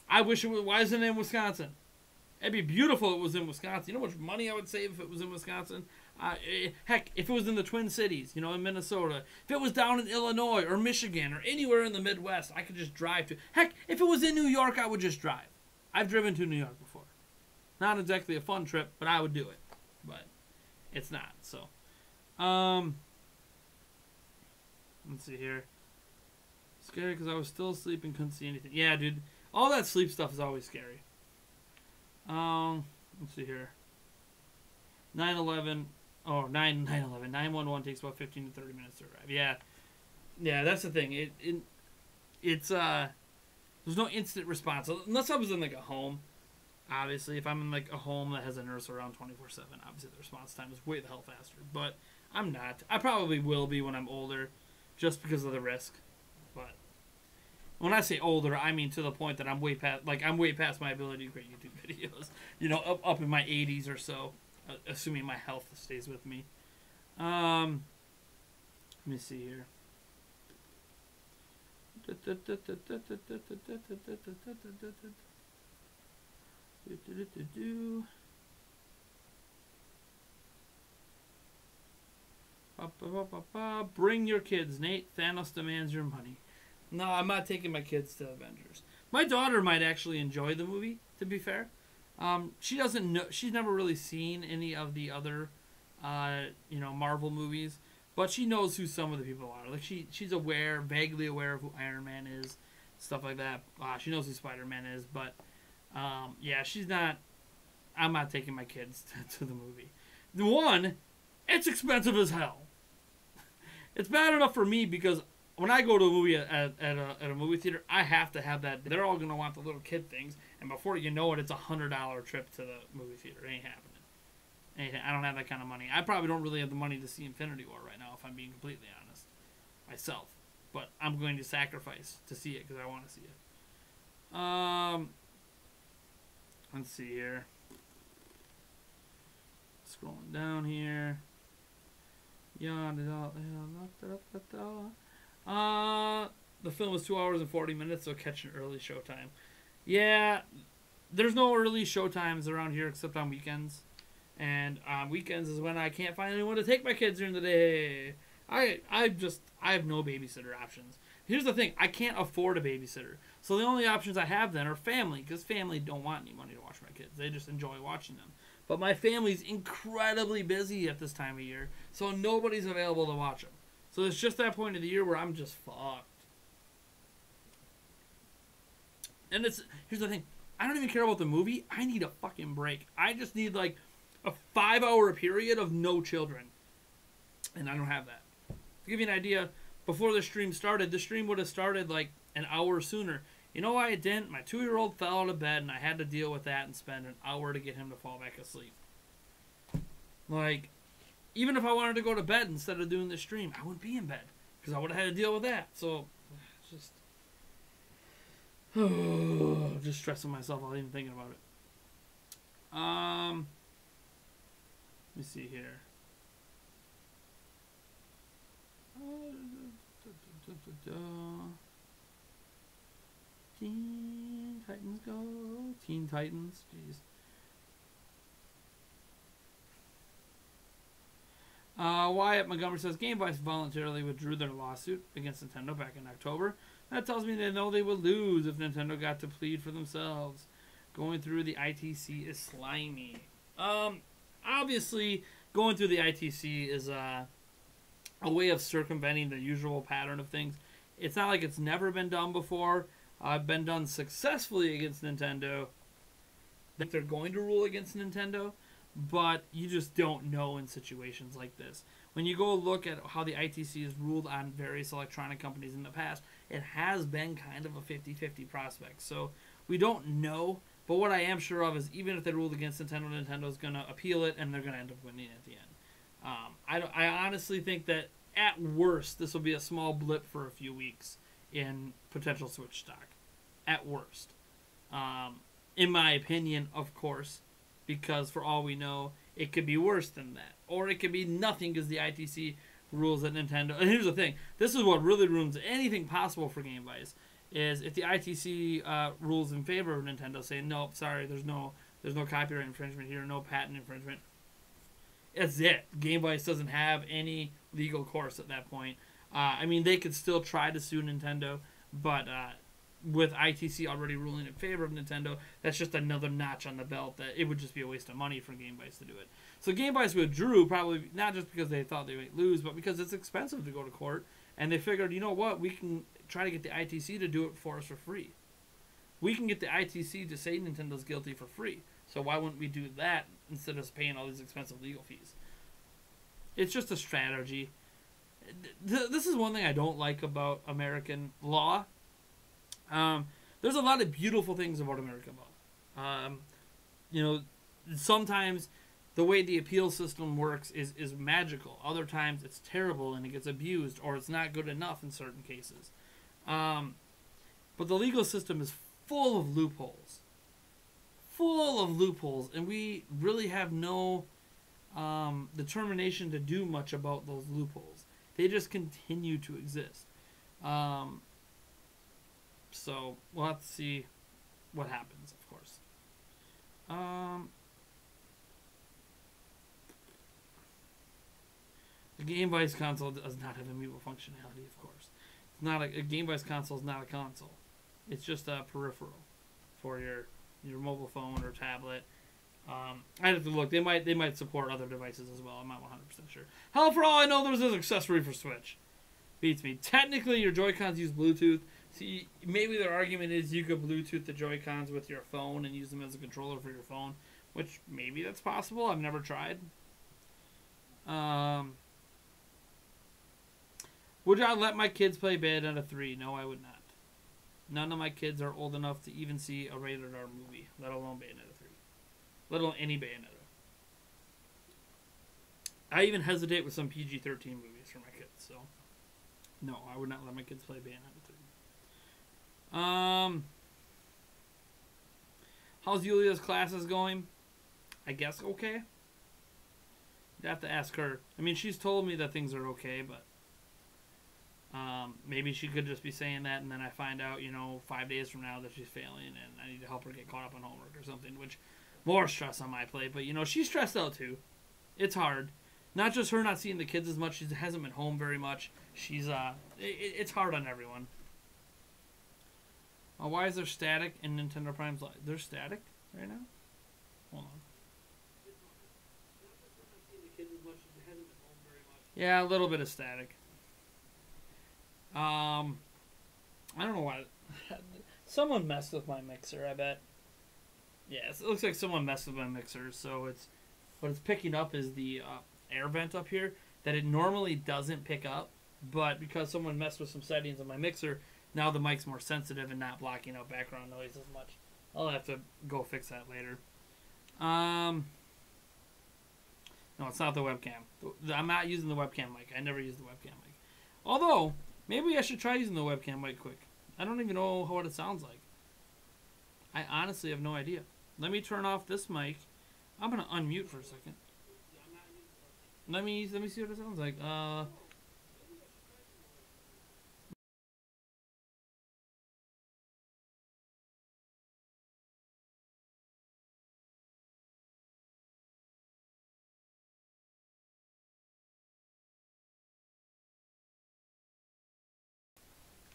I wish it was. Why isn't it in Wisconsin? It'd be beautiful if it was in Wisconsin. You know how much money I would save if it was in Wisconsin? Heck, if it was in the Twin Cities, you know, in Minnesota, if it was down in Illinois or Michigan or anywhere in the Midwest, I could just drive to. Heck, if it was in New York, I would just drive. I've driven to New York before. Not exactly a fun trip, but I would do it. But it's not. So, let's see here. Scary because I was still asleep and couldn't see anything. Yeah, dude. All that sleep stuff is always scary. Let's see here. 9/11. Oh, 9/11. 911 takes about 15 to 30 minutes to arrive. Yeah. Yeah, that's the thing. It's there's no instant response. Unless I was in like a home. Obviously, if I'm in like a home that has a nurse around 24/7, obviously the response time is way the hell faster. But I'm not. I probably will be when I'm older, just because of the risk. But when I say older, I mean to the point that I'm way past my ability to create YouTube videos. You know, up in my 80s or so, assuming my health stays with me. Let me see here. Bring your kids, Nate. Thanos demands your money. No, I'm not taking my kids to Avengers. My daughter might actually enjoy the movie, to be fair. She doesn't know. She's never really seen any of the other, Marvel movies, but she knows who some of the people are. Like she's aware, vaguely aware of who Iron Man is, stuff like that. She knows who Spider-Man is, but yeah, she's not. I'm not taking my kids to the movie. One, it's expensive as hell. It's bad enough for me because when I go to a movie at a movie theater, I have to have that. They're all going to want the little kid things. And before you know it, it's $100 trip to the movie theater. It ain't happening. I don't have that kind of money. I probably don't really have the money to see Infinity War right now, if I'm being completely honest. Myself. But I'm going to sacrifice to see it because I want to see it. Let's see here. Scrolling down here. The film is 2 hours and 40 minutes, so catch an early showtime. Yeah, there's no early showtimes around here except on weekends. And on weekends is when I can't find anyone to take my kids during the day. I have no babysitter options. Here's the thing, I can't afford a babysitter. So the only options I have then are family, because family don't want any money to watch my kids. They just enjoy watching them. But my family's incredibly busy at this time of year, so nobody's available to watch them. So it's just that point of the year where I'm just fucked. And here's the thing, I don't even care about the movie. I need a fucking break. I just need like a 5-hour period of no children. And I don't have that. To give you an idea, before the stream started, the stream would have started like an hour sooner. You know why it didn't? My 2-year-old fell out of bed and I had to deal with that and spend an hour to get him to fall back asleep. Like, even if I wanted to go to bed instead of doing the stream, I wouldn't be in bed because I would have had to deal with that. So, just stressing myself out even thinking about it. Let me see here. Teen Titans go. Teen Titans. Jeez. Wyatt Montgomery says Game Vice voluntarily withdrew their lawsuit against Nintendo back in October. That tells me they know they would lose if Nintendo got to plead for themselves. Going through the ITC is slimy. Obviously, going through the ITC is a way of circumventing the usual pattern of things. It's not like it's never been done before. Been done successfully against Nintendo. I think they're going to rule against Nintendo, but you just don't know in situations like this. When you go look at how the ITC has ruled on various electronic companies in the past, it has been kind of a 50-50 prospect. So we don't know, but what I am sure of is even if they ruled against Nintendo, Nintendo's going to appeal it, and they're going to end up winning at the end. I honestly think that at worst, this will be a small blip for a few weeks in potential Switch stock. At worst. In my opinion, of course, because for all we know, it could be worse than that. Or it could be nothing because the ITC rules that Nintendo... And here's the thing. This is what really ruins anything possible for Game Vice. Is if the ITC rules in favor of Nintendo, saying, nope, sorry, there's no copyright infringement here, no patent infringement. That's it. Game Vice doesn't have any legal course at that point. I mean, they could still try to sue Nintendo, but with ITC already ruling in favor of Nintendo, that's just another notch on the belt that it would just be a waste of money for Game Vice to do it. So Game Vice withdrew, probably not just because they thought they might lose, but because it's expensive to go to court, and they figured, you know what, we can try to get the ITC to do it for us for free. We can get the ITC to say Nintendo's guilty for free. So why wouldn't we do that instead of paying all these expensive legal fees? It's just a strategy. This is one thing I don't like about American law. There's a lot of beautiful things about American law. You know, sometimes the way the appeal system works is magical. Other times it's terrible and it gets abused, or it's not good enough in certain cases. But the legal system is full of loopholes. Full of loopholes, and we really have no determination to do much about those loopholes. They just continue to exist. So we'll have to see what happens, of course. The Game Vice console does not have amiibo functionality, of course. It's not a Game Vice console is not a console. It's just a peripheral for your mobile phone or tablet. I'd have to look. They might support other devices as well. I'm not 100% sure. Hell, for all I know, there's this accessory for Switch. Beats me. Technically, your Joy-Cons use Bluetooth. See, maybe their argument is you could Bluetooth the Joy-Cons with your phone and use them as a controller for your phone, which maybe that's possible. I've never tried. Would I let my kids play Bayonetta 3? No, I would not. None of my kids are old enough to even see a rated R movie, let alone Bayonetta 3. Let alone any Bayonetta. I even hesitate with some PG-13 movies for my kids, so no, I would not let my kids play Bayonetta 3. How's Yulia's classes going? I guess okay. You'd have to ask her. I mean, she's told me that things are okay, but maybe she could just be saying that, and then I find out, 5 days from now that she's failing, and I need to help her get caught up on homework or something, which more stress on my plate. But she's stressed out too. It's hard. Not just her not seeing the kids as much. She hasn't been home very much. She's it's hard on everyone. Why is there static in Nintendo Prime's live? There's static right now? Hold on. Yeah, a little bit of static. I don't know why. Someone messed with my mixer, I bet. Yeah, it looks like someone messed with my mixer. So what it's picking up is the air vent up here that it normally doesn't pick up. But because someone messed with some settings on my mixer, now the mic's more sensitive and not blocking out background noise as much. I'll have to go fix that later. No, it's not the webcam. I'm not using the webcam mic. I never use the webcam mic. Although, maybe I should try using the webcam mic quick. I don't even know what it sounds like. I honestly have no idea. Let me turn off this mic. I'm going to unmute for a second. Let me see what it sounds like.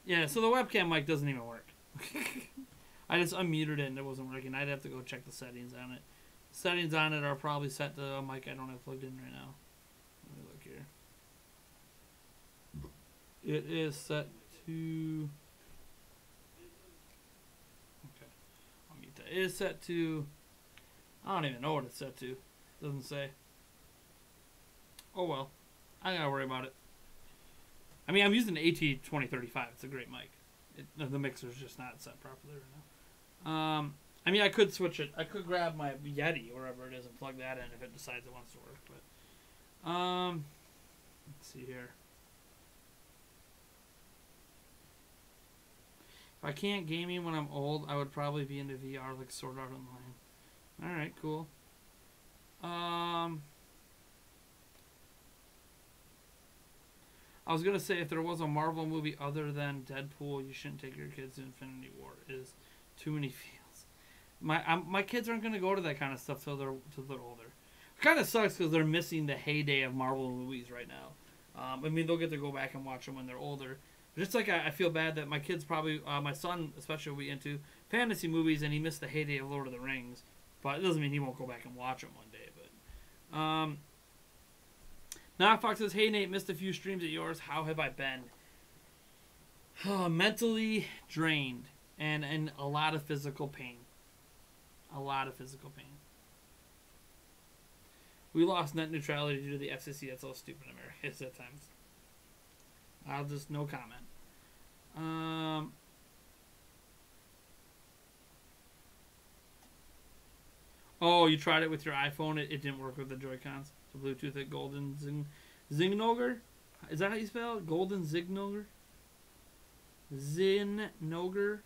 Yeah, so the webcam mic doesn't even work. I just unmuted it and it wasn't working. I'd have to go check the settings on it. Settings on it are probably set to a mic I don't have plugged in right now. Let me look here. It is set to... Okay. I'll mute that. It is set to... I don't even know what it's set to. It doesn't say. Oh well. I don't gotta worry about it. I mean, I'm using the AT2035. It's a great mic. The mixer's just not set properly right now. I mean, I could switch it. I could grab my Yeti, wherever it is, and plug that in if it decides it wants to work. But let's see here. If I can't gaming when I'm old, I would probably be into VR, like Sword Art Online. All right, cool. I was going to say, if there was a Marvel movie other than Deadpool, you shouldn't take your kids to Infinity War. It is too many feels. My kids aren't going to go to that kind of stuff till they're older. kind of sucks because they're missing the heyday of Marvel movies right now. I mean, they'll get to go back and watch them when they're older. But just like I feel bad that my kids probably, my son especially, will be into fantasy movies and he missed the heyday of Lord of the Rings. But it doesn't mean he won't go back and watch them one day. But Knockfox says, "Hey Nate, missed a few streams of yours. How have I been? Mentally drained and in a lot of physical pain. A lot of physical pain. We lost net neutrality due to the FCC. That's all stupid America is at times. I'll just no comment. Oh, you tried it with your iPhone. It didn't work with the Joy-Cons. The Bluetooth at Golden Zinnoger? Is that how you spell it? Golden Zinnoger? Zinnoger?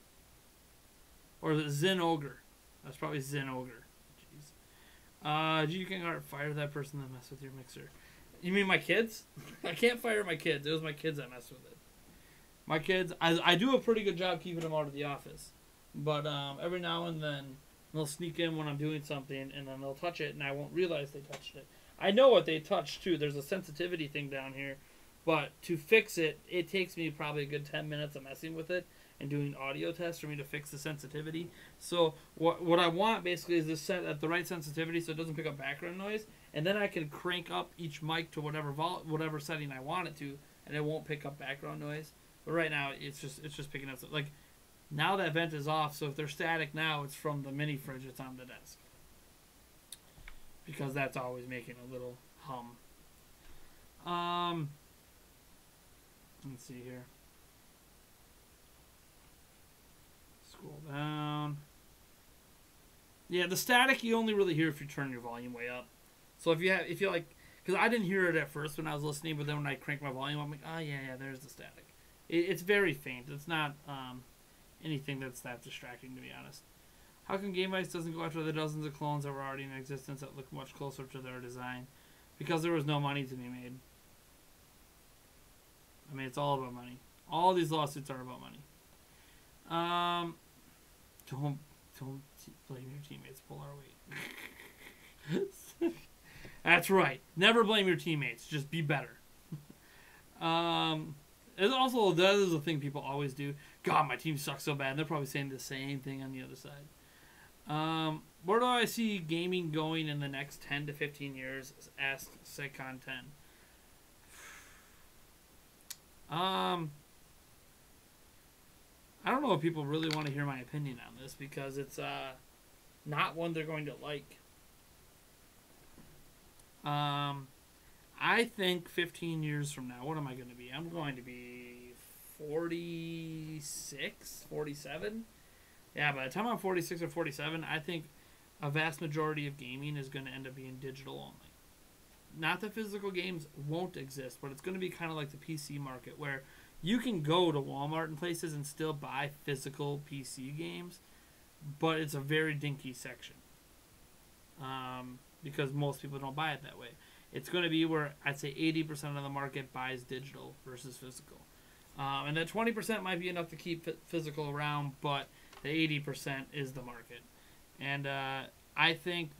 Or is it Zinogre? That's probably Zinogre. Jeez. You can fire that person that messed with your mixer. You mean my kids? I can't fire my kids. It was my kids that messed with it. My kids, I do a pretty good job keeping them out of the office. But every now and then, they'll sneak in when I'm doing something, and then they'll touch it, and I won't realize they touched it. I know what they touched, too. There's a sensitivity thing down here. But to fix it, it takes me probably a good 10 minutes of messing with it and doing audio tests for me to fix the sensitivity. So what I want, basically, is this set at the right sensitivity so it doesn't pick up background noise. And then I can crank up each mic to whatever setting I want it to, and it won't pick up background noise. But right now, it's just picking up. Like, now that vent is off, so if they're static now, it's from the mini fridge that's on the desk. Because that's always making a little hum. Let's see here. Scroll down. Yeah, the static you only really hear if you turn your volume way up. So if you like, because I didn't hear it at first when I was listening, but then when I crank my volume, I'm like, oh yeah, there's the static. It's very faint. It's not anything that's that distracting, to be honest. How come GameVice doesn't go after the dozens of clones that were already in existence that look much closer to their design? Because there was no money to be made. I mean, it's all about money. All these lawsuits are about money. Don't blame your teammates. Pull our weight. That's right. Never blame your teammates. Just be better. It's also, that is a thing people always do. God, my team sucks so bad. And they're probably saying the same thing on the other side. Where do I see gaming going in the next 10 to 15 years? Ask Secon 10. I don't know if people really want to hear my opinion on this because it's not one they're going to like. I think 15 years from now, what am I going to be? I'm going to be 46, 47. Yeah, by the time I'm 46 or 47, I think a vast majority of gaming is going to end up being digital only. Not that physical games won't exist, but it's going to be kind of like the PC market where you can go to Walmart and places and still buy physical PC games, but it's a very dinky section because most people don't buy it that way. It's going to be where I'd say 80% of the market buys digital versus physical. And that 20% might be enough to keep physical around, but the 80% is the market. And I think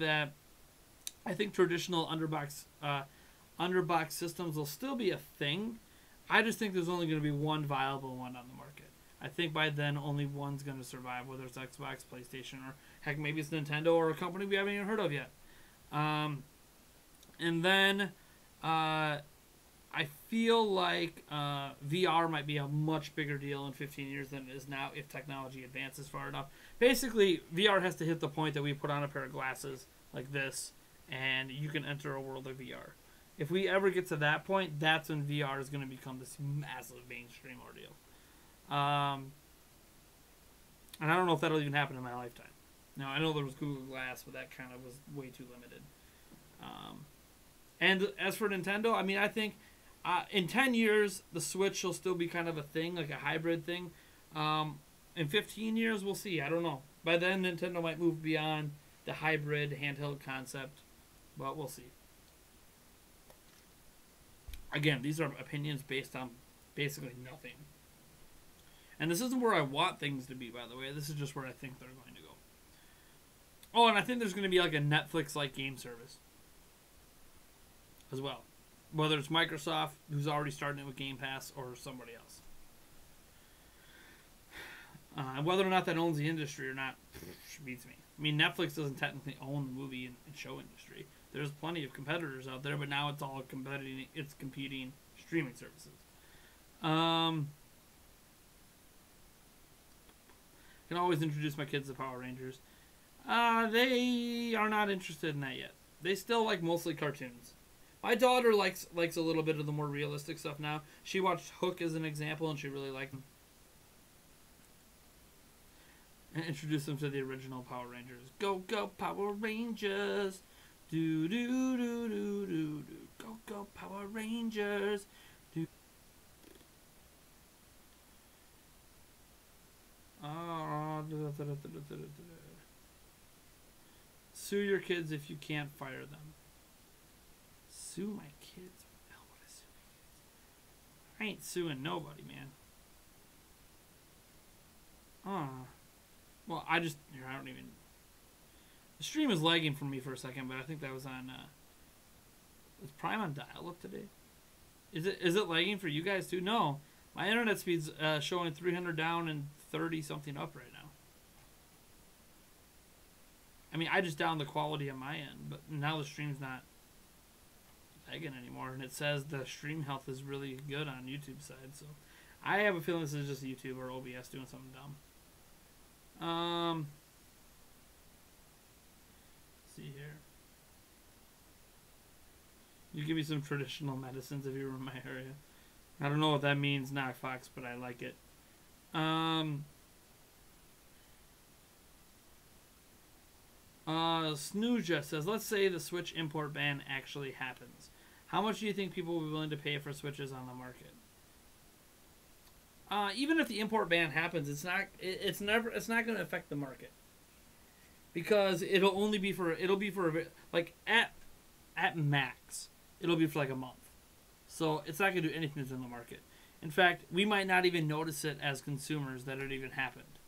traditional underbox systems will still be a thing. I just think there's only going to be one viable one on the market. I think by then only one's going to survive, whether it's Xbox, PlayStation, or heck, maybe it's Nintendo or a company we haven't even heard of yet. And then I feel like VR might be a much bigger deal in 15 years than it is now if technology advances far enough. Basically, VR has to hit the point that we put on a pair of glasses like this, and you can enter a world of VR. If we ever get to that point, that's when VR is going to become this massive mainstream ordeal. And I don't know if that'll even happen in my lifetime. Now, I know there was Google Glass, but that kind of was way too limited. And as for Nintendo, I mean, I think in 10 years, the Switch will still be kind of a thing, like a hybrid thing. In 15 years, we'll see. I don't know. By then, Nintendo might move beyond the hybrid handheld concept, but we'll see. Again, these are opinions based on basically nothing. And this isn't where I want things to be, by the way. This is just where I think they're going to go. Oh, and I think there's going to be like a Netflix-like game service. as well, whether it's Microsoft, who's already starting it with Game Pass, or somebody else. Whether or not that owns the industry or not beats me. I mean, Netflix doesn't technically own the movie and show industry. There's plenty of competitors out there, but now it's all competing. It's competing streaming services. Can always introduce my kids to Power Rangers. They are not interested in that yet. They still like mostly cartoons. My daughter likes a little bit of the more realistic stuff now. She watched Hook as an example, and she really liked them. And introduce them to the original Power Rangers. Go, go, Power Rangers. Do, do, do, do, do, do. Go, go, Power Rangers. Do. Sue your kids if you can't fire them. Sue my kids? What the hell would I sue my kids? I ain't suing nobody, man. Well, I don't even... The stream is lagging for me for a second, but I think that was on... Was Prime on dial-up today? Is it lagging for you guys too? No. My internet speed's showing 300 down and 30-something up right now. I mean, I just downed the quality on my end, but now the stream's not lagging anymore, and it says the stream health is really good on YouTube side, so... I have a feeling this is just YouTube or OBS doing something dumb. Let's see here. You give me some traditional medicines if you're in my area. I don't know what that means, Knockfox, but I like it. Snooja says, let's say the Switch import ban actually happens. How much do you think people will be willing to pay for Switches on the market? Even if the import ban happens, it's not going to affect the market, because it'll be for like at max it'll be for like a month, so it's not going to do anything in the market. In fact, we might not even notice it as consumers that it even happened.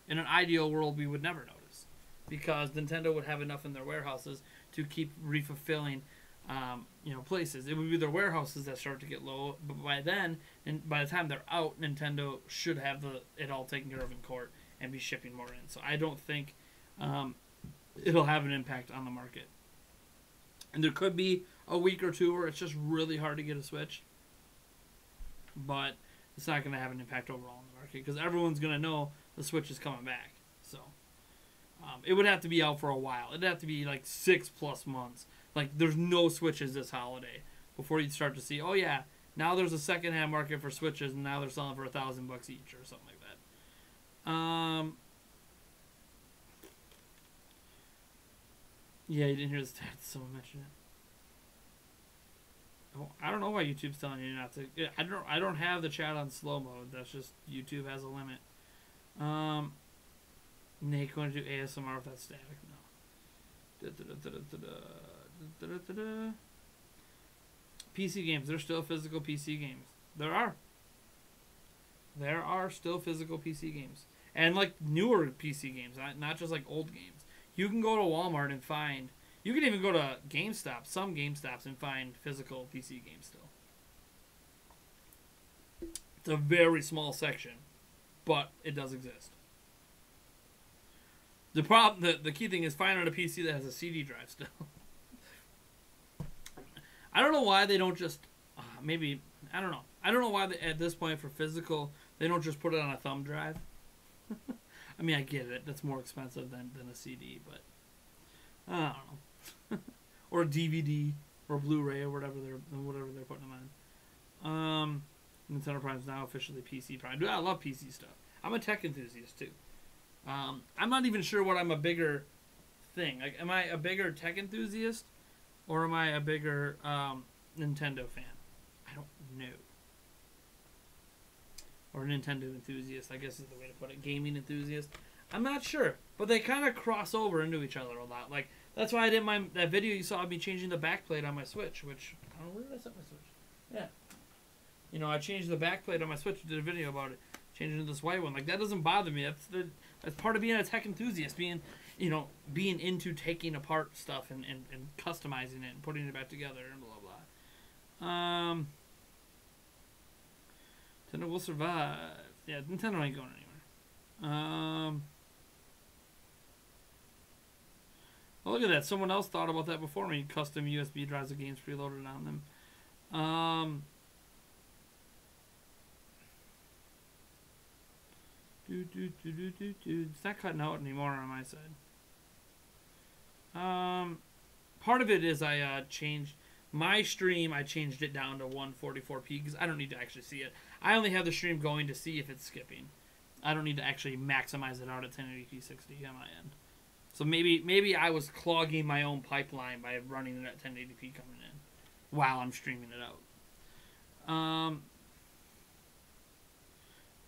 In an ideal world, we would never notice, because Nintendo would have enough in their warehouses to keep refulfilling places. It would be their warehouses that start to get low, but by then, and by the time they're out, Nintendo should have it all taken care of in court and be shipping more in. So I don't think it'll have an impact on the market. And there could be a week or two where it's just really hard to get a Switch, but it's not going to have an impact overall on the market, because everyone's going to know the Switch is coming back. So it would have to be out for a while. It'd have to be like 6+ months. Like, there's no Switches this holiday before you'd start to see, oh yeah, now there's a second-hand market for Switches, and now they're selling for $1,000 each or something like that. Yeah, you didn't hear the stats. Someone mentioned it. Oh, I don't know why YouTube's telling you not to. I don't have the chat on slow mode. That's just YouTube has a limit. Nate going to do ASMR with that static? No. PC games. There's still physical PC games. There are still physical PC games, and like newer PC games, not just like old games. You can go to Walmart and find. You can even go to GameStop, some GameStops, and find physical PC games still. It's a very small section, but it does exist. The problem, the key thing is finding a PC that has a CD drive still. I don't know why they don't just, maybe, I don't know. I don't know why at this point for physical, they don't just put it on a thumb drive. I mean, I get it. That's more expensive than a CD, but I don't know. Or a DVD or a Blu-ray or whatever they're putting them on. Nintendo Prime's now officially PC Prime. Dude, I love PC stuff. I'm a tech enthusiast too. I'm not even sure what I'm a bigger thing. Like, am I a bigger tech enthusiast or am I a bigger Nintendo fan? I don't know. Or Nintendo enthusiast, I guess is the way to put it. Gaming enthusiast. I'm not sure, but they kind of cross over into each other a lot. Like, that's why I didn't mind that video you saw of me changing the backplate on my Switch, which, I don't know, where did I set my Switch? Yeah. You know, I changed the backplate on my Switch, did a video about it, changing to this white one. Like, that doesn't bother me. That's part of being a tech enthusiast, being into taking apart stuff and customizing it and putting it back together and blah, blah. Nintendo will survive. Yeah, Nintendo ain't going anywhere. Oh, look at that. Someone else thought about that before me. Custom USB drives of games preloaded on them. It's not cutting out anymore on my side. Part of it is I changed my stream. I changed it down to 144p because I don't need to actually see it. I only have the stream going to see if it's skipping. I don't need to actually maximize it out at 1080p 60 on my end. So maybe I was clogging my own pipeline by running it at 1080p coming in while I'm streaming it out.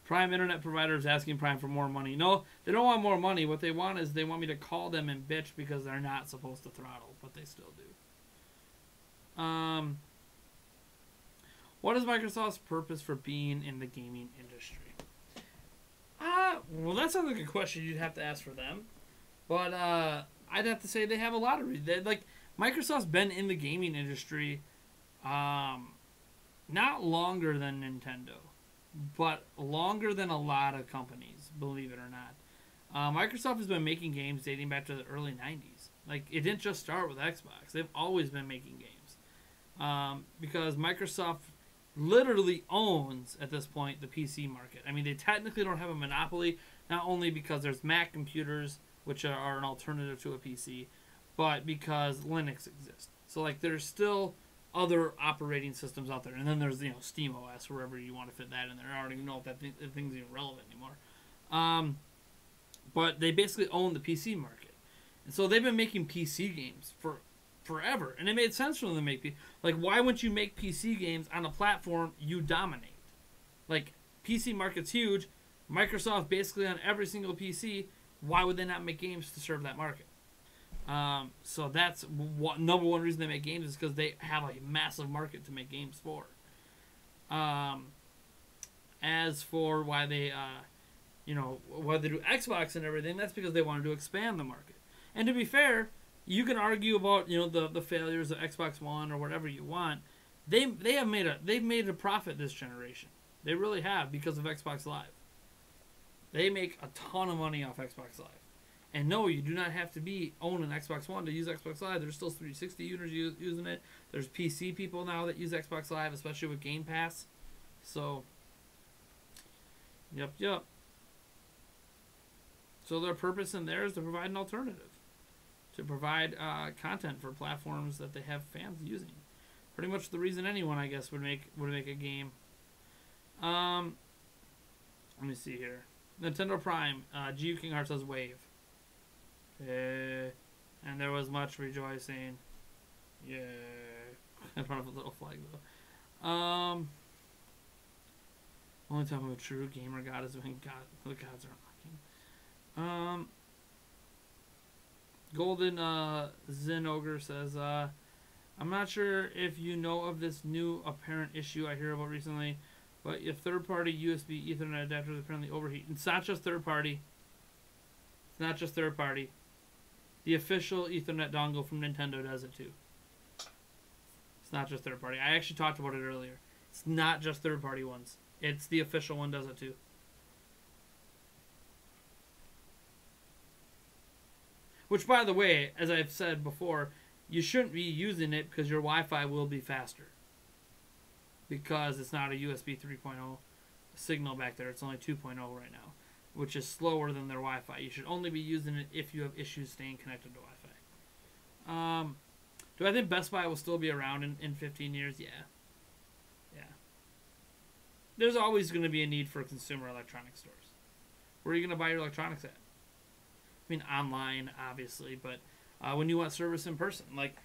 Prime internet provider is asking Prime for more money. No, they don't want more money. What they want is they want me to call them and bitch because they're not supposed to throttle, but they still do. What is Microsoft's purpose for being in the gaming industry? Well, that sounds like a question you'd have to ask for them. But I'd have to say they have a lot of reasons. Like, Microsoft's been in the gaming industry not longer than Nintendo, but longer than a lot of companies, believe it or not. Microsoft has been making games dating back to the early 90s. Like, it didn't just start with Xbox. They've always been making games. Because Microsoft literally owns, at this point, the PC market. I mean, they technically don't have a monopoly, not only because there's Mac computers, which are an alternative to a PC, but because Linux exists. So, like, there's still other operating systems out there. And then there's, Steam OS, wherever you want to fit that in there. I don't even know if that thing's even relevant anymore. But they basically own the PC market. And so they've been making PC games for forever. And it made sense for them to make like, why wouldn't you make PC games on a platform you dominate? Like, PC market's huge. Microsoft basically on every single PC. Why would they not make games to serve that market? So that's number one reason they make games is because they have a massive market to make games for. As for why they, why they do Xbox and everything, that's because they wanted to expand the market. And to be fair, you can argue about the failures of Xbox One or whatever you want. They've made a profit this generation. They really have because of Xbox Live. They make a ton of money off Xbox Live. And no, you do not have to own an Xbox One to use Xbox Live. There's still 360 users using it. There's PC people now that use Xbox Live, especially with Game Pass. So, yep. So their purpose in there is to provide an alternative. To provide content for platforms that they have fans using. Pretty much the reason anyone, I guess, would make a game. Let me see here. Nintendo Prime, GU King Heart says wave. And there was much rejoicing. Yeah. I brought up a little flag though. Only time a true gamer god is when the gods are unlocking. Golden Zen Ogre says, I'm not sure if you know of this new apparent issue I hear about recently, but your third-party USB Ethernet adapters apparently overheat. It's not just third-party. The official Ethernet dongle from Nintendo does it too. It's not just third-party. I actually talked about it earlier. It's not just third-party ones. It's the official one does it too. Which, by the way, as I've said before, you shouldn't be using it because your Wi-Fi will be faster. Because it's not a USB 3.0 signal back there. It's only 2.0 right now, which is slower than their Wi-Fi. You should only be using it if you have issues staying connected to Wi-Fi. Do I think Best Buy will still be around in 15 years? Yeah. There's always going to be a need for consumer electronics stores. Where are you going to buy your electronics at? I mean, online, obviously, but when you want service in person. Like,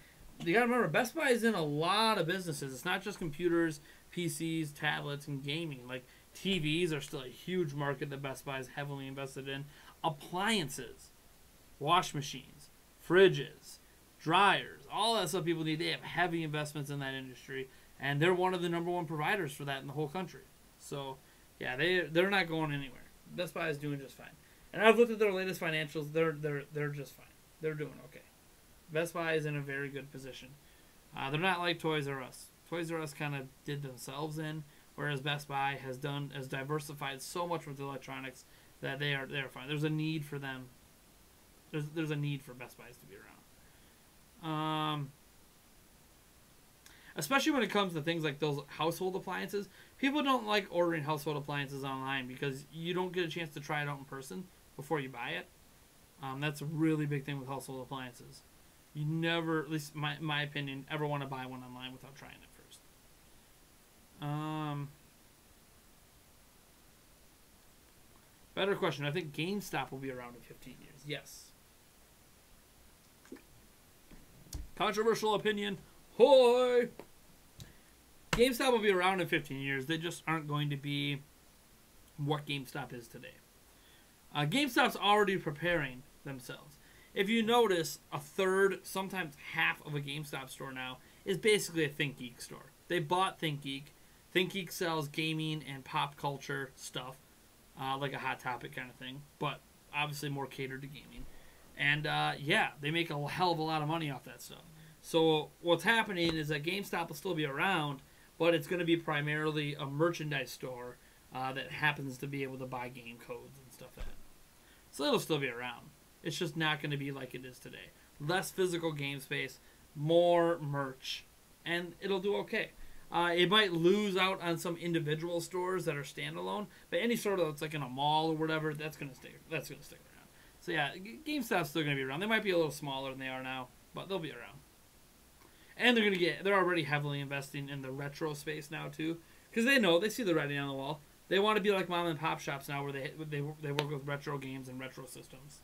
you got to remember, Best Buy is in a lot of businesses. It's not just computers, PCs, tablets, and gaming. Like, TVs are still a huge market that Best Buy is heavily invested in. Appliances, wash machines, fridges, dryers, all that stuff people need. They have heavy investments in that industry, and they're one of the number one providers for that in the whole country. So, yeah, they're not going anywhere. Best Buy is doing just fine. And I've looked at their latest financials. They're just fine. They're doing okay. Best Buy is in a very good position. They're not like Toys R Us. Toys R Us kind of did themselves in, whereas Best Buy has diversified so much with electronics that they're fine. There's a need for them. There's a need for Best Buys to be around. Especially when it comes to things like those household appliances. People don't like ordering household appliances online because you don't get a chance to try it out in person before you buy it. That's a really big thing with household appliances. You never, at least my opinion, ever want to buy one online without trying it first. Better question. I think GameStop will be around in 15 years. Yes. Controversial opinion. Hoi! GameStop will be around in 15 years. They just aren't going to be what GameStop is today. GameStop's already preparing themselves. If you notice, a third, sometimes half of a GameStop store now is basically a ThinkGeek store. They bought ThinkGeek. ThinkGeek sells gaming and pop culture stuff, like a Hot Topic kind of thing, but obviously more catered to gaming. And yeah, they make a hell of a lot of money off that stuff. So what's happening is that GameStop will still be around, but it's going to be primarily a merchandise store that happens to be able to buy game codes and stuff like that. So it'll still be around. It's just not going to be like it is today. Less physical game space, more merch, and it'll do okay. It might lose out on some individual stores that are standalone, but any store that's like in a mall or whatever, that's going to stick around. So yeah, GameStop's still going to be around. They might be a little smaller than they are now, but they'll be around. And they're already heavily investing in the retro space now too, because they see the writing on the wall. They want to be like mom and pop shops now, where they work with retro games and retro systems.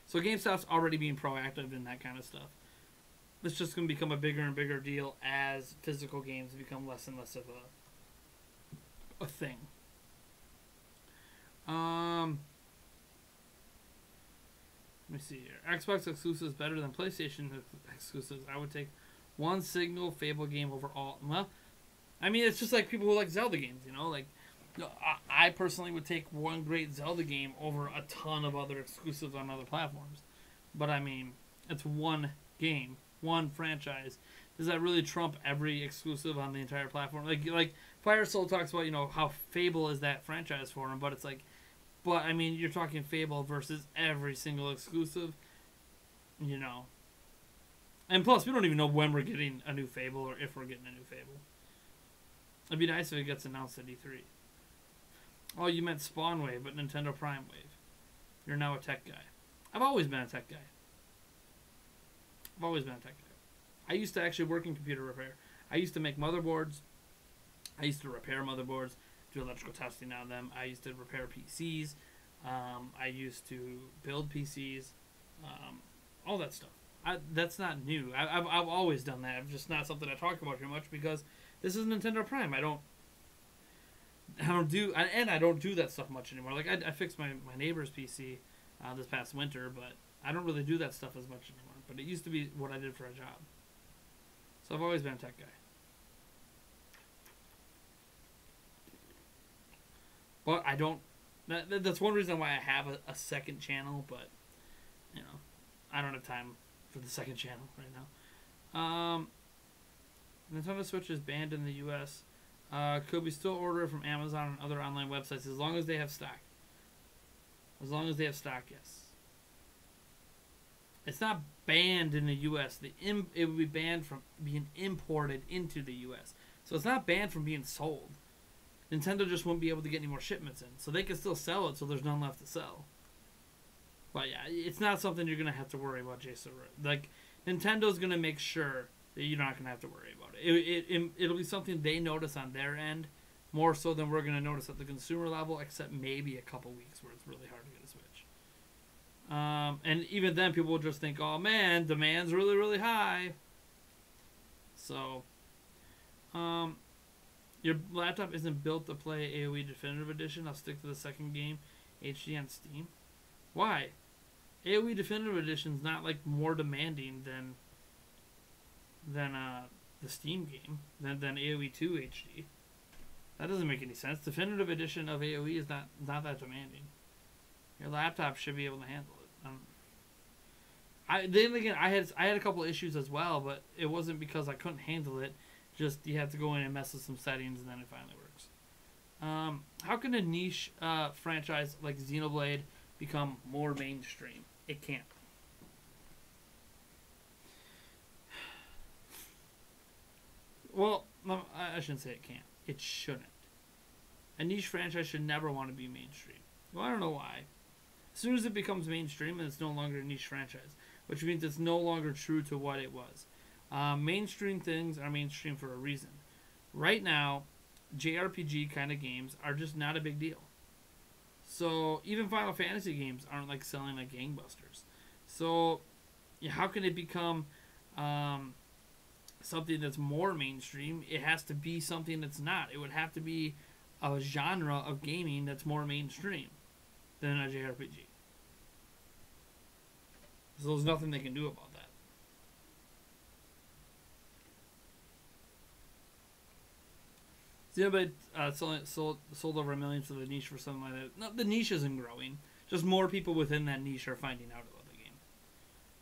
So GameStop's already being proactive in that kind of stuff. It's just going to become a bigger and bigger deal as physical games become less and less of a thing. Let me see here. Xbox exclusives better than PlayStation exclusives. I would take one single Fable game over all. Well, I mean, it's just like people who like Zelda games, you know? Like, I personally would take one great Zelda game over a ton of other exclusives on other platforms. But, I mean, it's one game, one franchise. Does that really trump every exclusive on the entire platform? Like Fire Soul talks about, you know, how Fable is that franchise for him, but it's like, but, I mean, you're talking Fable versus every single exclusive, you know. And plus, we don't even know when we're getting a new Fable or if we're getting a new Fable. It'd be nice if it gets announced at E3. Oh, you meant Spawn Wave, but Nintendo Prime Wave. You're now a tech guy. I've always been a tech guy. I used to actually work in computer repair. I used to make motherboards. I used to repair motherboards, do electrical testing on them. I used to repair PCs. I used to build PCs. All that stuff. That's not new. I've always done that. It's just not something I talk about too much because this is Nintendo Prime. I don't do that stuff much anymore. Like I fixed my neighbor's PC this past winter, but I don't really do that stuff as much anymore. But it used to be what I did for a job. So I've always been a tech guy. But I don't. That's one reason why I have a second channel. But you know, I don't have time for the second channel right now. Nintendo Switch is banned in the U.S. Could we still order it from Amazon and other online websites as long as they have stock? As long as they have stock, yes. It's not banned in the U.S. It would be banned from being imported into the U.S. So it's not banned from being sold. Nintendo just won't be able to get any more shipments in. So they can still sell it so there's none left to sell. But yeah, it's not something you're going to have to worry about, Jason. Like, Nintendo's going to make sure that you're not going to have to worry about it. It'll be something they notice on their end more so than we're going to notice at the consumer level, except maybe a couple weeks where it's really hard to get a Switch. And even then, people will just think, oh man, demand's really, really high. So, your laptop isn't built to play AoE Definitive Edition. I'll stick to the second game, HD on Steam. Why? AoE Definitive Edition's not like more demanding than the Steam game than AoE 2 HD. That doesn't make any sense. Definitive Edition of AoE is not that demanding. Your laptop should be able to handle it. Then again, I had a couple issues as well, but it wasn't because I couldn't handle it. Just you have to go in and mess with some settings, and then it finally works. How can a niche franchise like Xenoblade become more mainstream? It can't. Well, no, I shouldn't say it can't. It shouldn't. A niche franchise should never want to be mainstream. Well, I don't know why. As soon as it becomes mainstream, it's no longer a niche franchise, which means it's no longer true to what it was. Mainstream things are mainstream for a reason. Right now, JRPG kind of games are just not a big deal. So even Final Fantasy games aren't like selling like gangbusters. So how can it become something that's more mainstream? It has to be something that's not. It would have to be a genre of gaming that's more mainstream than a JRPG. So there's nothing they can do about that. Xenoblade sold over 1 million for the niche for something like that. No, the niche isn't growing. Just more people within that niche are finding out about the game.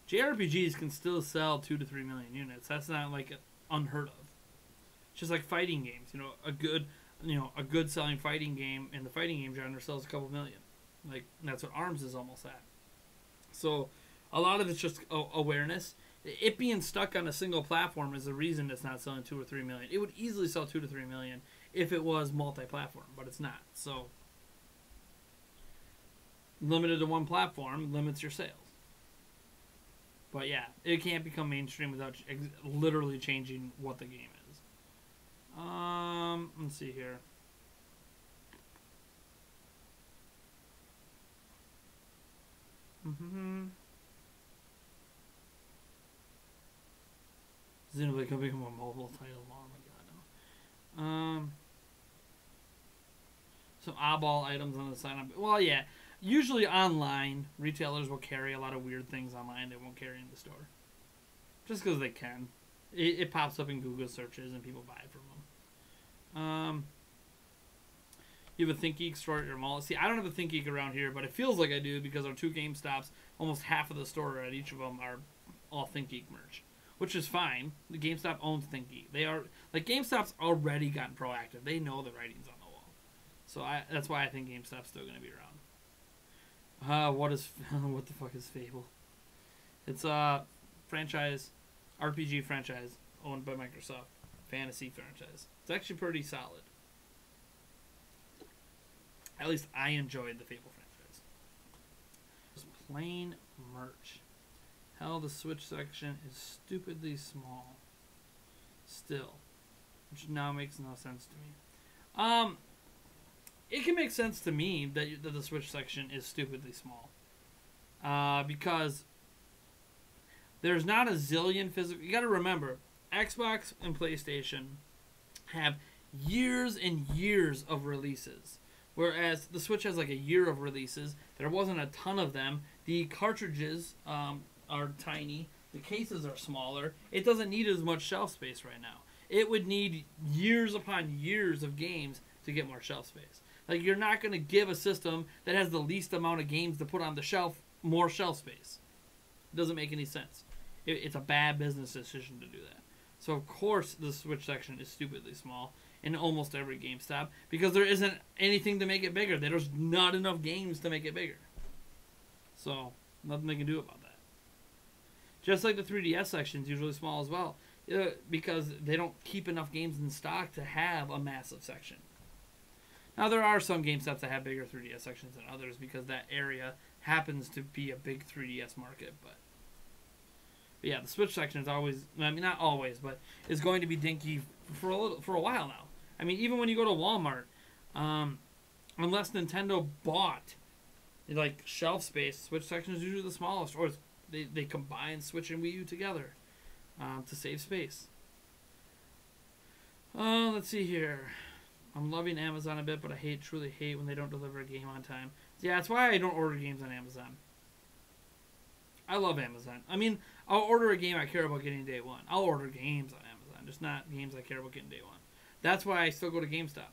JRPGs can still sell 2 to 3 million units. That's not like unheard of. It's just like fighting games. A good selling fighting game in the fighting game genre sells a couple million. Like that's what ARMS is almost at. So a lot of it's just awareness. It being stuck on a single platform is the reason it's not selling 2 or 3 million. It would easily sell 2 to 3 million if it was multi-platform, but it's not. So limited to one platform limits your sales. But yeah, it can't become mainstream without literally changing what the game is. Let's see here. Xenoblade can become a mobile title. Oh my god, no. Some oddball items on the sign-up. Well, yeah. Usually online, retailers will carry a lot of weird things online they won't carry in the store. Just because they can. It pops up in Google searches and people buy it from them. You have a ThinkGeek store at your mall. See, I don't have a ThinkGeek around here, but it feels like I do because our 2 GameStops, almost half of the store at each of them are all ThinkGeek merch. Which is fine. The GameStop owns ThinkGeek. They are GameStop's already gotten proactive. They know the writing's on the wall. So that's why I think GameStop's still going to be around. What the fuck is Fable? It's a franchise, RPG franchise owned by Microsoft. Fantasy franchise. It's actually pretty solid. At least I enjoyed the Fable franchise. Just plain merch. Hell, the Switch section is stupidly small. Still. Which now makes no sense to me. It can make sense to me that the Switch section is stupidly small. Because there's not a zillion physical... You gotta remember, Xbox and PlayStation have years and years of releases. Whereas the Switch has like a year of releases. There wasn't a ton of them. The cartridges... are tiny. The cases are smaller. It doesn't need as much shelf space right now. It would need years upon years of games to get more shelf space. Like, you're not going to give a system that has the least amount of games to put on the shelf more shelf space. It doesn't make any sense. It's a bad business decision to do that. So, of course, the Switch section is stupidly small in almost every GameStop because there isn't anything to make it bigger. There's not enough games to make it bigger. So, nothing they can do about that. Just like the 3DS section is usually small as well, because they don't keep enough games in stock to have a massive section. Now, there are some GameStops that have bigger 3DS sections than others because that area happens to be a big 3DS market. But yeah, the Switch section is always, I mean, not always, but is going to be dinky for a while now. I mean, even when you go to Walmart, unless Nintendo bought like shelf space, Switch section is usually the smallest, or they combine Switch and Wii U together to save space. Let's see here. I'm loving Amazon a bit, but I truly hate when they don't deliver a game on time. Yeah, that's why I don't order games on Amazon. I love Amazon. I mean, I'll order a game I care about getting day one. I'll order games on Amazon, just not games I care about getting day one. That's why I still go to GameStop.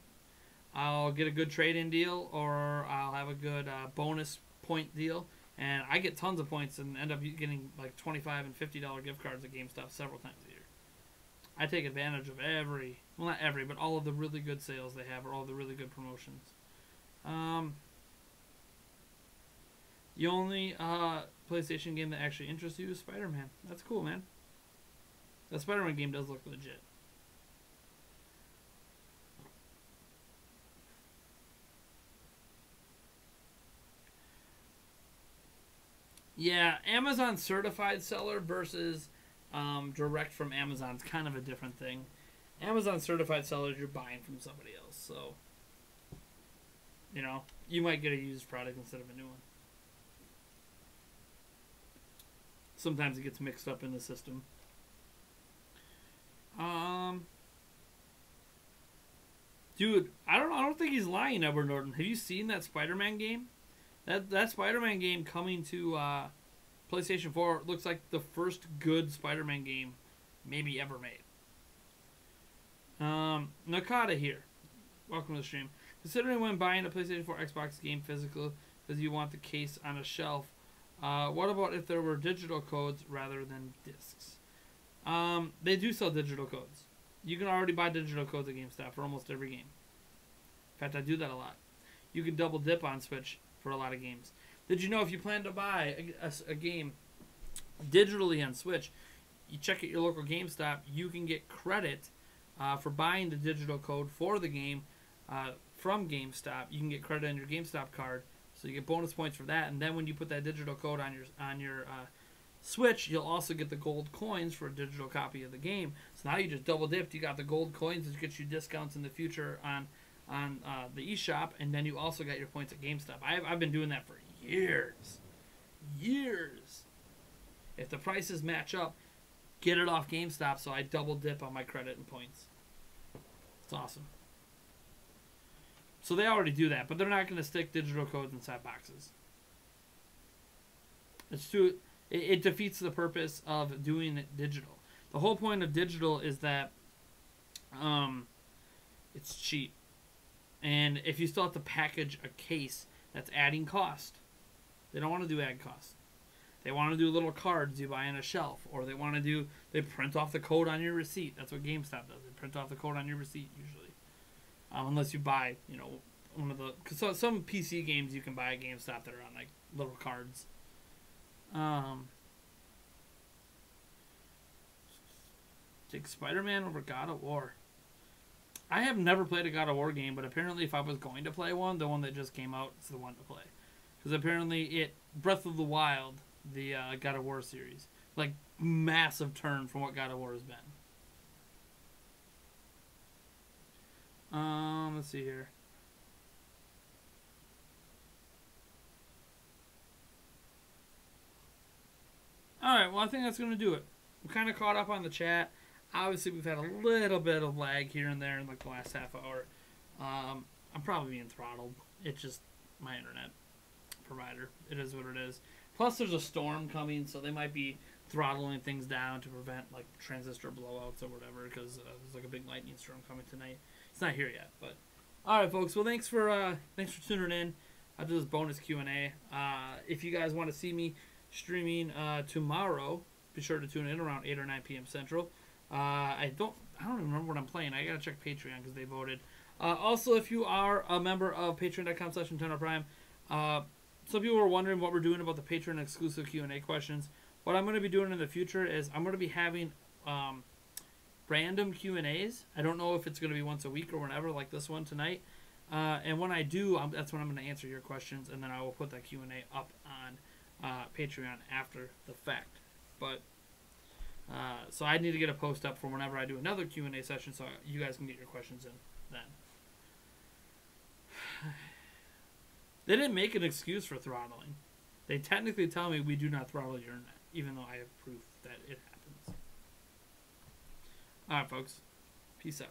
I'll get a good trade-in deal, or I'll have a good bonus point deal, and I get tons of points and end up getting like $25 and $50 gift cards at GameStop several times a year. I take advantage of well, not every, but all of the really good sales they have, or all the really good promotions. The only PlayStation game that actually interests you is Spider-Man. That's cool, man. The Spider-Man game does look legit. Yeah, Amazon certified seller versus direct from Amazon is kind of a different thing. Amazon certified sellers, you're buying from somebody else, so you might get a used product instead of a new one. Sometimes it gets mixed up in the system. Dude, I don't think he's lying, Edward Norton. Have you seen that Spider-Man game? That Spider-Man game coming to PlayStation 4 looks like the first good Spider-Man game maybe ever made. Nakata here. Welcome to the stream. Considering when buying a PlayStation 4 Xbox game physical because you want the case on a shelf, what about if there were digital codes rather than discs? They do sell digital codes. You can already buy digital codes at GameStop for almost every game. In fact, I do that a lot. You can double dip on Switch for a lot of games. Did you know if you plan to buy a game digitally on Switch, you check at your local GameStop, you can get credit for buying the digital code for the game from GameStop. You can get credit on your GameStop card, so you get bonus points for that. And then when you put that digital code on your Switch, you'll also get the gold coins for a digital copy of the game. So now you just double dipped. You got the gold coins, which gets you discounts in the future on the eShop, and then you also got your points at GameStop. I've been doing that for years. If the prices match up, get it off GameStop, so I double dip on my credit and points. It's awesome. So they already do that, but they're not going to stick digital codes inside boxes. It defeats the purpose of doing it digital. The whole point of digital is that it's cheap. And if you still have to package a case, that's adding cost. They don't want to do add cost. They want to do little cards you buy on a shelf, or they print off the code on your receipt. That's what GameStop does. They print off the code on your receipt usually, unless you buy, one of the. Cause some PC games you can buy at GameStop that are on like little cards. Take Spider-Man over God of War. I have never played a God of War game, but apparently if I was going to play one, the one that just came out is the one to play. Because apparently Breath of the Wild, the God of War series, like massive turn from what God of War has been. Let's see here. Alright, well I think that's going to do it. We're kind of caught up on the chat. Obviously, we've had a little bit of lag here and there in like the last half hour. I'm probably being throttled. It's just my internet provider. It is what it is. Plus, there's a storm coming, so they might be throttling things down to prevent like transistor blowouts or whatever, because there's like a big lightning storm coming tonight. It's not here yet, but all right, folks. Well, thanks for tuning in. I'll do this bonus Q&A. If you guys want to see me streaming tomorrow, be sure to tune in around 8 or 9 p.m. Central. I don't even remember what I'm playing. I gotta check Patreon because they voted. Also, if you are a member of patreon.com/NintendoPrime, some people were wondering what we're doing about the Patreon exclusive Q&A questions. What I'm going to be doing in the future is I'm going to be having random Q&As. I don't know if it's going to be once a week or whenever, like this one tonight. And when I do, that's when I'm going to answer your questions, and then I will put that Q&A up on Patreon after the fact. But so I need to get a post up for whenever I do another Q&A session, so you guys can get your questions in then. They didn't make an excuse for throttling. They technically tell me we do not throttle your internet, even though I have proof that it happens. Alright, folks. Peace out.